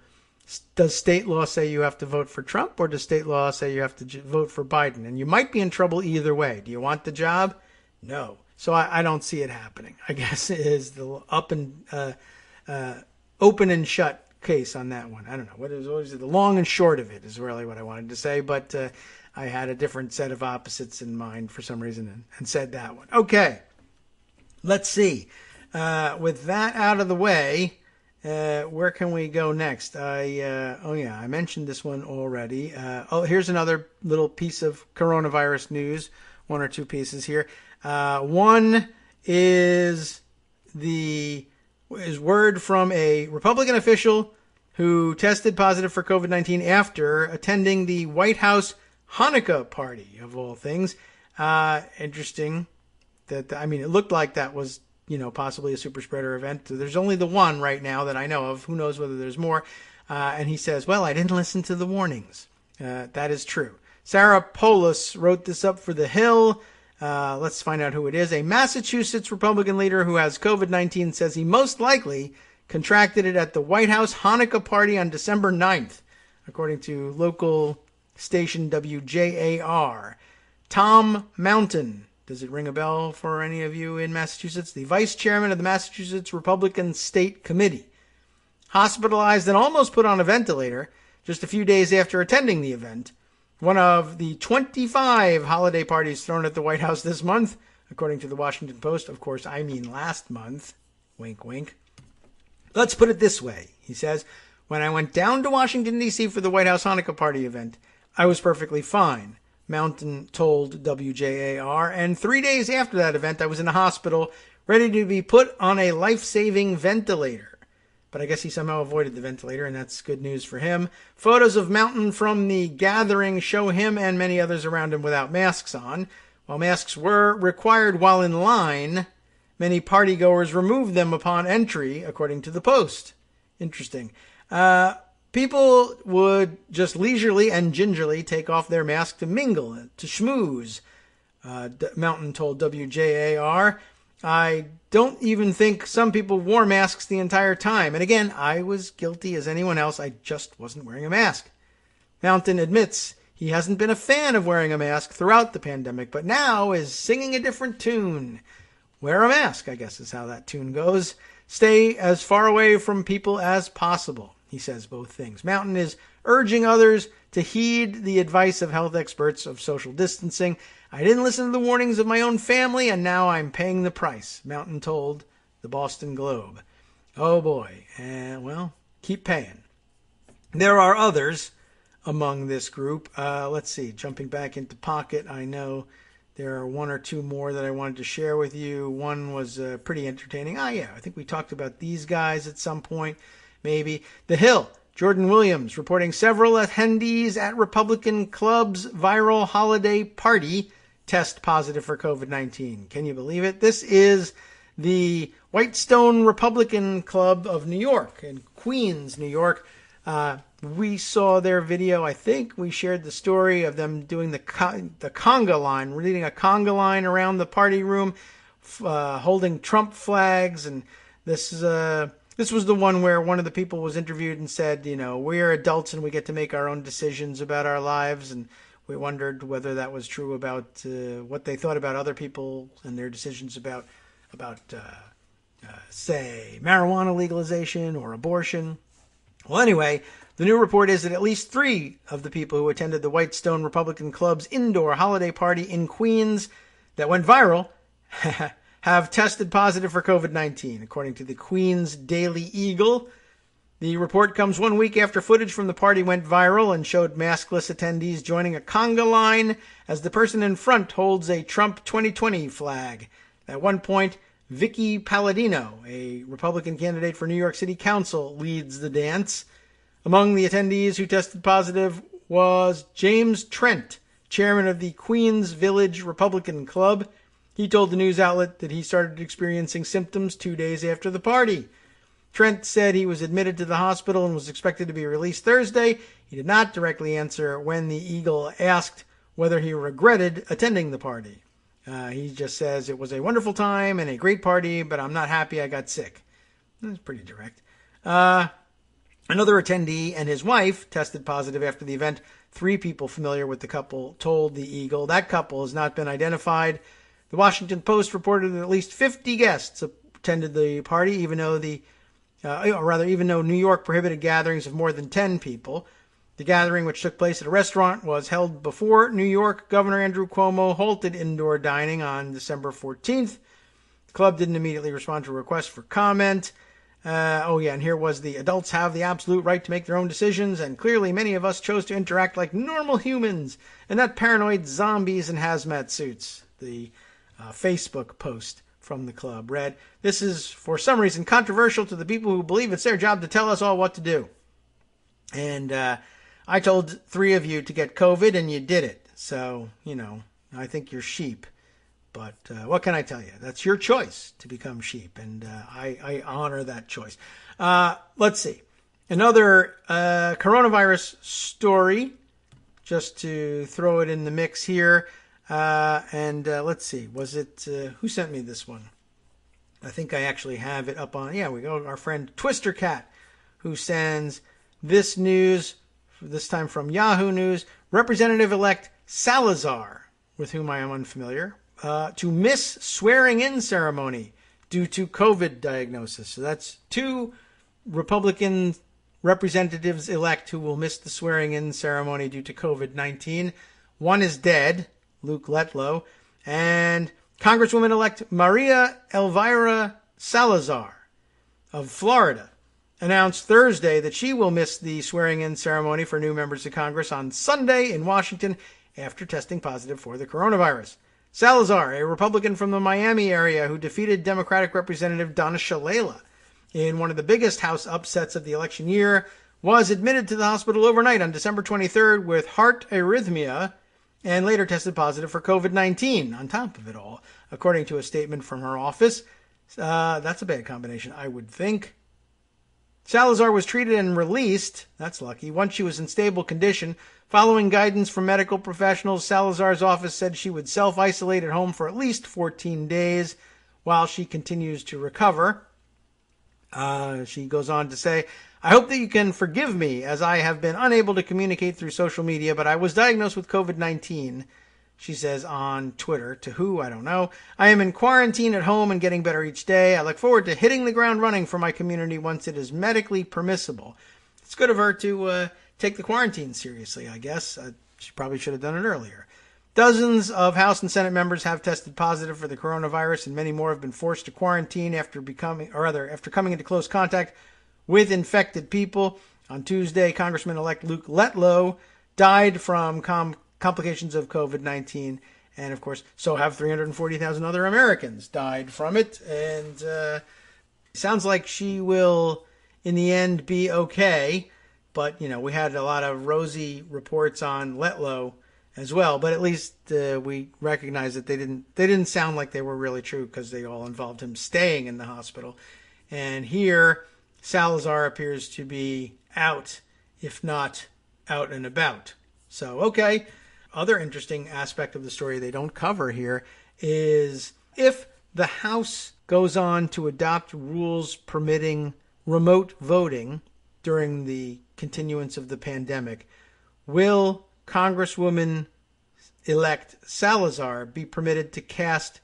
does state law say you have to vote for Trump, or does state law say you have to vote for Biden? And you might be in trouble either way. Do you want the job? No. So I don't see it happening. I guess it is the open and shut case on that one. I don't know. What is the long and short of it is really what I wanted to say, but I had a different set of opposites in mind for some reason and said that one. Okay. Let's see. With that out of the way, where can we go next? I mentioned this one already. Here's another little piece of coronavirus news. One or two pieces here. One is word from a Republican official who tested positive for COVID-19 after attending the White House Hanukkah party, of all things. Interesting. It looked like that was, possibly a super spreader event. There's only the one right now that I know of. Who knows whether there's more? And he says, well, I didn't listen to the warnings. That is true. Sarah Polis wrote this up for The Hill. Let's find out who it is. A Massachusetts Republican leader who has COVID-19 says he most likely contracted it at the White House Hanukkah party on December 9th, according to local station WJAR. Tom Mountain. Does it ring a bell for any of you in Massachusetts? The vice chairman of the Massachusetts Republican State Committee. Hospitalized and almost put on a ventilator just a few days after attending the event. One of the 25 holiday parties thrown at the White House this month, according to the Washington Post. Of course, I mean last month. Wink, wink. Let's put it this way, he says. When I went down to Washington, D.C. for the White House Hanukkah party event, I was perfectly fine, Mountain told WJAR. And 3 days after that event, I was in a hospital, ready to be put on a life-saving ventilator. But I guess he somehow avoided the ventilator, and that's good news for him. Photos of Mountain from the gathering show him and many others around him without masks on. While masks were required while in line, many partygoers removed them upon entry, according to the Post. Interesting. People would just leisurely and gingerly take off their mask to mingle, to schmooze, Mountain told WJAR. I don't even think some people wore masks the entire time. And again, I was guilty as anyone else. I just wasn't wearing a mask. Mountain admits he hasn't been a fan of wearing a mask throughout the pandemic, but now is singing a different tune. Wear a mask, I guess is how that tune goes. Stay as far away from people as possible. He says both things. Mountain is urging others to heed the advice of health experts of social distancing. I didn't listen to the warnings of my own family, and now I'm paying the price, Mountain told the Boston Globe. Oh boy. Well, keep paying. There are others among this group. Let's see. Jumping back into Pocket, I know there are one or two more that I wanted to share with you. One was pretty entertaining. I think we talked about these guys at some point. Maybe. The Hill, Jordan Williams, reporting several attendees at Republican Club's viral holiday party test positive for COVID-19. Can you believe it? This is the Whitestone Republican Club of New York, in Queens, New York. We saw their video. I think we shared the story of them doing the conga line, leading a conga line around the party room, holding Trump flags. And this was the one where one of the people was interviewed and said, we're adults and we get to make our own decisions about our lives. And we wondered whether that was true about what they thought about other people and their decisions about say, marijuana legalization or abortion. Well, anyway, the new report is that at least 3 of the people who attended the Whitestone Republican Club's indoor holiday party in Queens that went viral have tested positive for COVID-19, according to the Queens Daily Eagle. The report comes 1 week after footage from the party went viral and showed maskless attendees joining a conga line as the person in front holds a Trump 2020 flag. At one point, Vicky Palladino, a Republican candidate for New York City Council, leads the dance. Among the attendees who tested positive was James Trent, chairman of the Queens Village Republican Club. He told the news outlet that he started experiencing symptoms 2 days after the party. Trent said he was admitted to the hospital and was expected to be released Thursday. He did not directly answer when the Eagle asked whether he regretted attending the party. He just says, it was a wonderful time and a great party, but I'm not happy I got sick. That's pretty direct. Another attendee and his wife tested positive after the event. 3 people familiar with the couple told the Eagle. That couple has not been identified. The Washington Post reported that at least 50 guests attended the party, even though New York prohibited gatherings of more than 10 people. The gathering, which took place at a restaurant, was held before New York Governor Andrew Cuomo halted indoor dining on December 14th. The club didn't immediately respond to a request for comment. And here was the adults have the absolute right to make their own decisions, and clearly many of us chose to interact like normal humans and not paranoid zombies in hazmat suits. The Facebook post from the club read, "This is for some reason controversial to the people who believe it's their job to tell us all what to do." And I told 3 of you to get COVID and you did it. So, I think you're sheep. But what can I tell you? That's your choice to become sheep. And I honor that choice. Let's see. Another coronavirus story, just to throw it in the mix here. Let's see. Was it, who sent me this one? I think I actually have it up on, we go. Our friend Twister Cat, who sends this news, this time from Yahoo News. Representative-elect Salazar, with whom I am unfamiliar, to miss swearing-in ceremony due to COVID diagnosis. So that's 2 Republican representatives-elect who will miss the swearing-in ceremony due to COVID-19. One is dead, Luke Letlow, and Congresswoman-elect Maria Elvira Salazar of Florida announced Thursday that she will miss the swearing-in ceremony for new members of Congress on Sunday in Washington after testing positive for the coronavirus. Salazar, a Republican from the Miami area who defeated Democratic Representative Donna Shalala in one of the biggest House upsets of the election year, was admitted to the hospital overnight on December 23rd with heart arrhythmia and later tested positive for COVID-19 on top of it all, according to a statement from her office. That's a bad combination, I would think. Salazar was treated and released, that's lucky, once she was in stable condition. Following guidance from medical professionals, Salazar's office said she would self-isolate at home for at least 14 days while she continues to recover. She goes on to say, "I hope that you can forgive me as I have been unable to communicate through social media, but I was diagnosed with COVID-19, she says on Twitter. To who? I don't know. "I am in quarantine at home and getting better each day. I look forward to hitting the ground running for my community once it is medically permissible." It's good of her to take the quarantine seriously, I guess. She probably should have done it earlier. Dozens of House and Senate members have tested positive for the coronavirus, and many more have been forced to quarantine after coming into close contact with infected people. On Tuesday, Congressman-elect Luke Letlow died from complications of COVID-19, and of course, so have 340,000 other Americans died from it. And sounds like she will, in the end, be okay. But we had a lot of rosy reports on Letlow as well, but at least we recognize that they didn't sound like they were really true, because they all involved him staying in the hospital. And here, Salazar appears to be out, if not out and about. So, okay. Other interesting aspect of the story they don't cover here is if the House goes on to adopt rules permitting remote voting during the continuance of the pandemic, will Congresswoman-elect Salazar be permitted to cast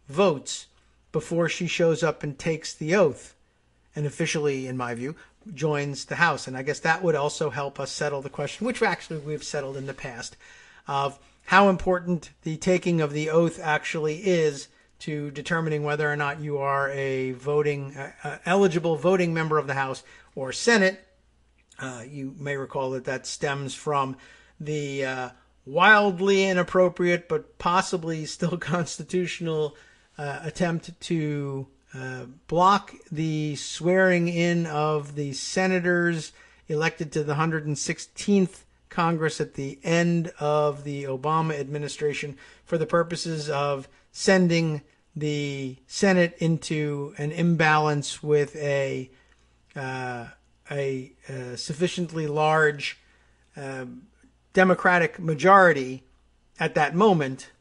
votes before she shows up and takes the oath and officially, in my view, joins the House? And I guess that would also help us settle the question, which actually we've settled in the past, of how important the taking of the oath actually is to determining whether or not you are a eligible voting member of the House or Senate. You may recall that stems from the wildly inappropriate but possibly still constitutional attempt to block the swearing in of the senators elected to the 116th Congress at the end of the Obama administration for the purposes of sending the Senate into an imbalance with a sufficiently large Democratic majority at that moment.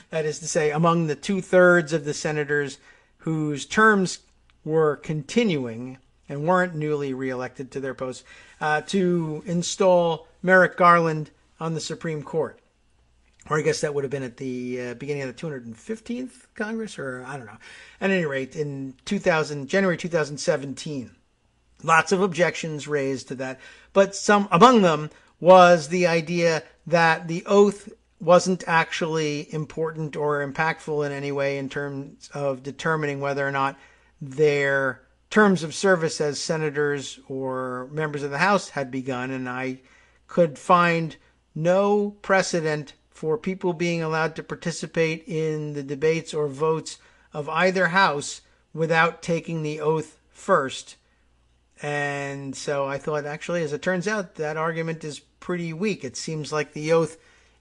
That is to say, among the 2/3 of the senators whose terms were continuing and weren't newly reelected to their posts, to install Merrick Garland on the Supreme Court. Or I guess that would have been at the beginning of the 215th Congress, or I don't know. At any rate, in January 2017, lots of objections raised to that. But some among them was the idea that the oath wasn't actually important or impactful in any way in terms of determining whether or not their terms of service as senators or members of the House had begun. And I could find no precedent for people being allowed to participate in the debates or votes of either house without taking the oath first. And so I thought, actually, as it turns out, that argument is pretty weak. It seems like the oath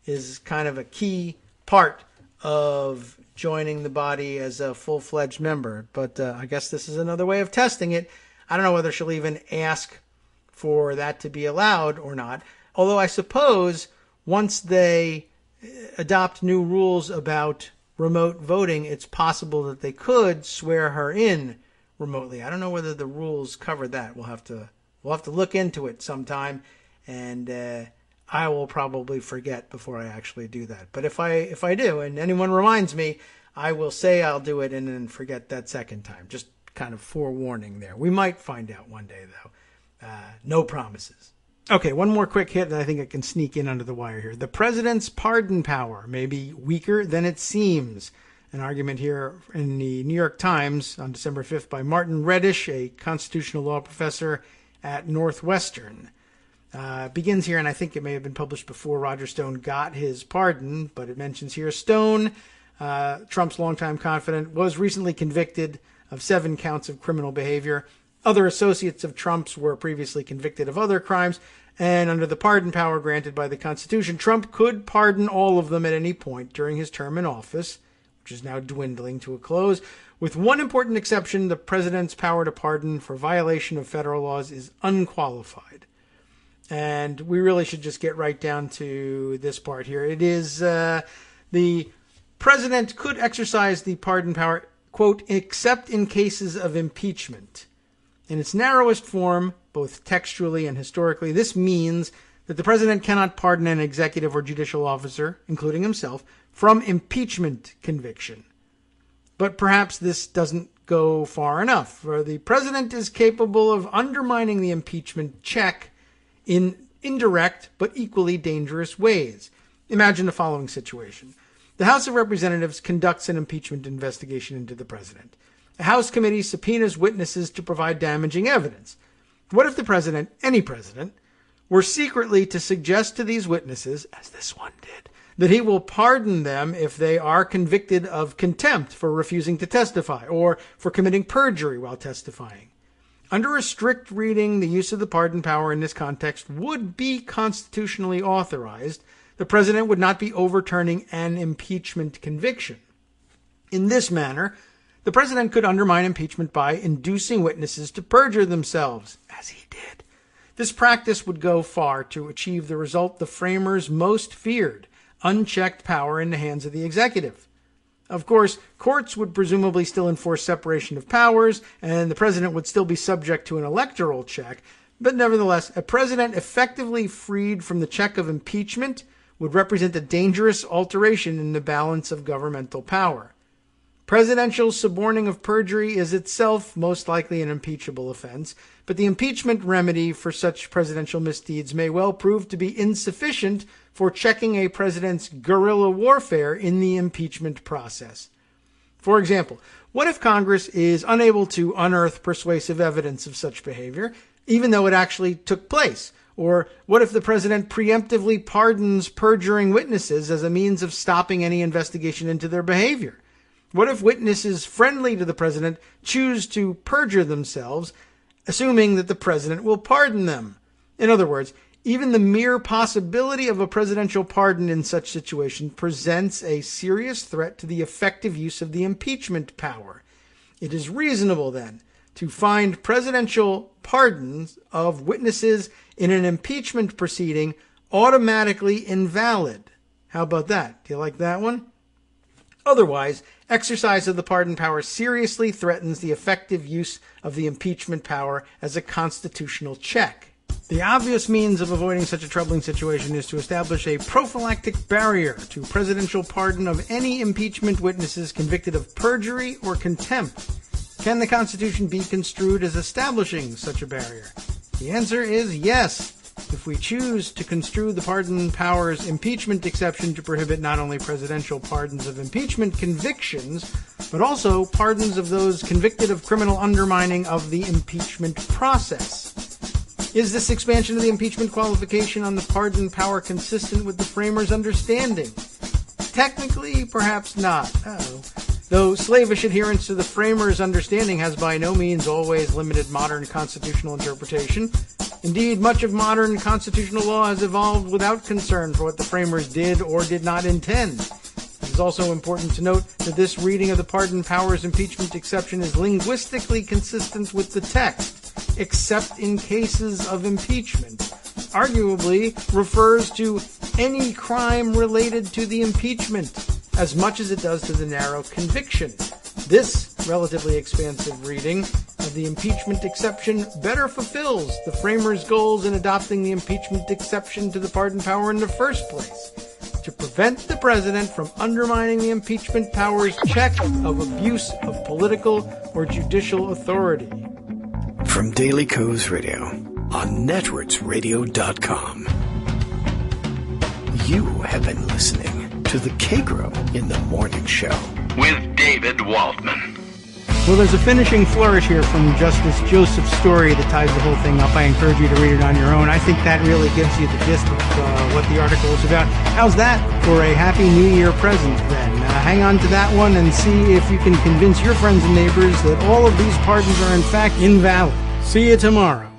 is kind of a key part of joining the body as a full-fledged member. But I guess this is another way of testing it. I don't know whether she'll even ask for that to be allowed or not. Although I suppose once they adopt new rules about remote voting, it's possible that they could swear her in remotely. I don't know whether the rules cover that. We'll have to look into it sometime, and I will probably forget before I actually do that. But if I do, and anyone reminds me, I will say I'll do it and then forget that second time. Just kind of forewarning there. We might find out one day, though. No promises. Okay, one more quick hit that I think I can sneak in under the wire here. The president's pardon power may be weaker than it seems. An argument here in the New York Times on December 5th by Martin Reddish, a constitutional law professor at Northwestern. Begins here, and I think it may have been published before Roger Stone got his pardon, but it mentions here Stone, Trump's longtime confidant, was recently convicted of 7 counts of criminal behavior. Other associates of Trump's were previously convicted of other crimes, and under the pardon power granted by the Constitution, Trump could pardon all of them at any point during his term in office, which is now dwindling to a close. With one important exception, the president's power to pardon for violation of federal laws is unqualified. And we really should just get right down to this part here. It is the president could exercise the pardon power, quote, except in cases of impeachment. In its narrowest form, both textually and historically, this means that the president cannot pardon an executive or judicial officer, including himself, from impeachment conviction. But perhaps this doesn't go far enough, for the president is capable of undermining the impeachment check in indirect but equally dangerous ways. Imagine the following situation. The House of Representatives conducts an impeachment investigation into the president. A House committee subpoenas witnesses to provide damaging evidence. What if the president, any president, were secretly to suggest to these witnesses, as this one did, that he will pardon them if they are convicted of contempt for refusing to testify or for committing perjury while testifying? Under a strict reading, the use of the pardon power in this context would be constitutionally authorized. The president would not be overturning an impeachment conviction. In this manner, the president could undermine impeachment by inducing witnesses to perjure themselves, as he did. This practice would go far to achieve the result the framers most feared, unchecked power in the hands of the executive. Of course, courts would presumably still enforce separation of powers, and the president would still be subject to an electoral check, but nevertheless, a president effectively freed from the check of impeachment would represent a dangerous alteration in the balance of governmental power. Presidential suborning of perjury is itself most likely an impeachable offense, but the impeachment remedy for such presidential misdeeds may well prove to be insufficient for checking a president's guerrilla warfare in the impeachment process. For example, what if Congress is unable to unearth persuasive evidence of such behavior, even though it actually took place? Or what if the president preemptively pardons perjuring witnesses as a means of stopping any investigation into their behavior? What if witnesses friendly to the president choose to perjure themselves, assuming that the president will pardon them? In other words, even the mere possibility of a presidential pardon in such situation presents a serious threat to the effective use of the impeachment power. It is reasonable, then, to find presidential pardons of witnesses in an impeachment proceeding automatically invalid. How about that? Do you like that one? Otherwise, exercise of the pardon power seriously threatens the effective use of the impeachment power as a constitutional check. The obvious means of avoiding such a troubling situation is to establish a prophylactic barrier to presidential pardon of any impeachment witnesses convicted of perjury or contempt. Can the Constitution be construed as establishing such a barrier? The answer is yes. If we choose to construe the pardon power's impeachment exception to prohibit not only presidential pardons of impeachment convictions, but also pardons of those convicted of criminal undermining of the impeachment process. Is this expansion of the impeachment qualification on the pardon power consistent with the framers' understanding? Technically, perhaps not. Though slavish adherence to the framers' understanding has by no means always limited modern constitutional interpretation. Indeed, much of modern constitutional law has evolved without concern for what the framers did or did not intend. It is also important to note that this reading of the pardon powers impeachment exception is linguistically consistent with the text, except in cases of impeachment. Arguably refers to any crime related to the impeachment, as much as it does to the narrow conviction. This relatively expansive reading of the impeachment exception better fulfills the framers' goals in adopting the impeachment exception to the pardon power in the first place, to prevent the president from undermining the impeachment power's check of abuse of political or judicial authority. From Daily Kos Radio on networksradio.com. You have been listening to the Kagro in the Morning Show with David Waldman. Well, there's a finishing flourish here from Justice Joseph's story that ties the whole thing up. I encourage you to read it on your own. I think that really gives you the gist of what the article is about. How's that for a Happy New Year present, then? Hang on to that one and see if you can convince your friends and neighbors that all of these pardons are in fact invalid. See you tomorrow.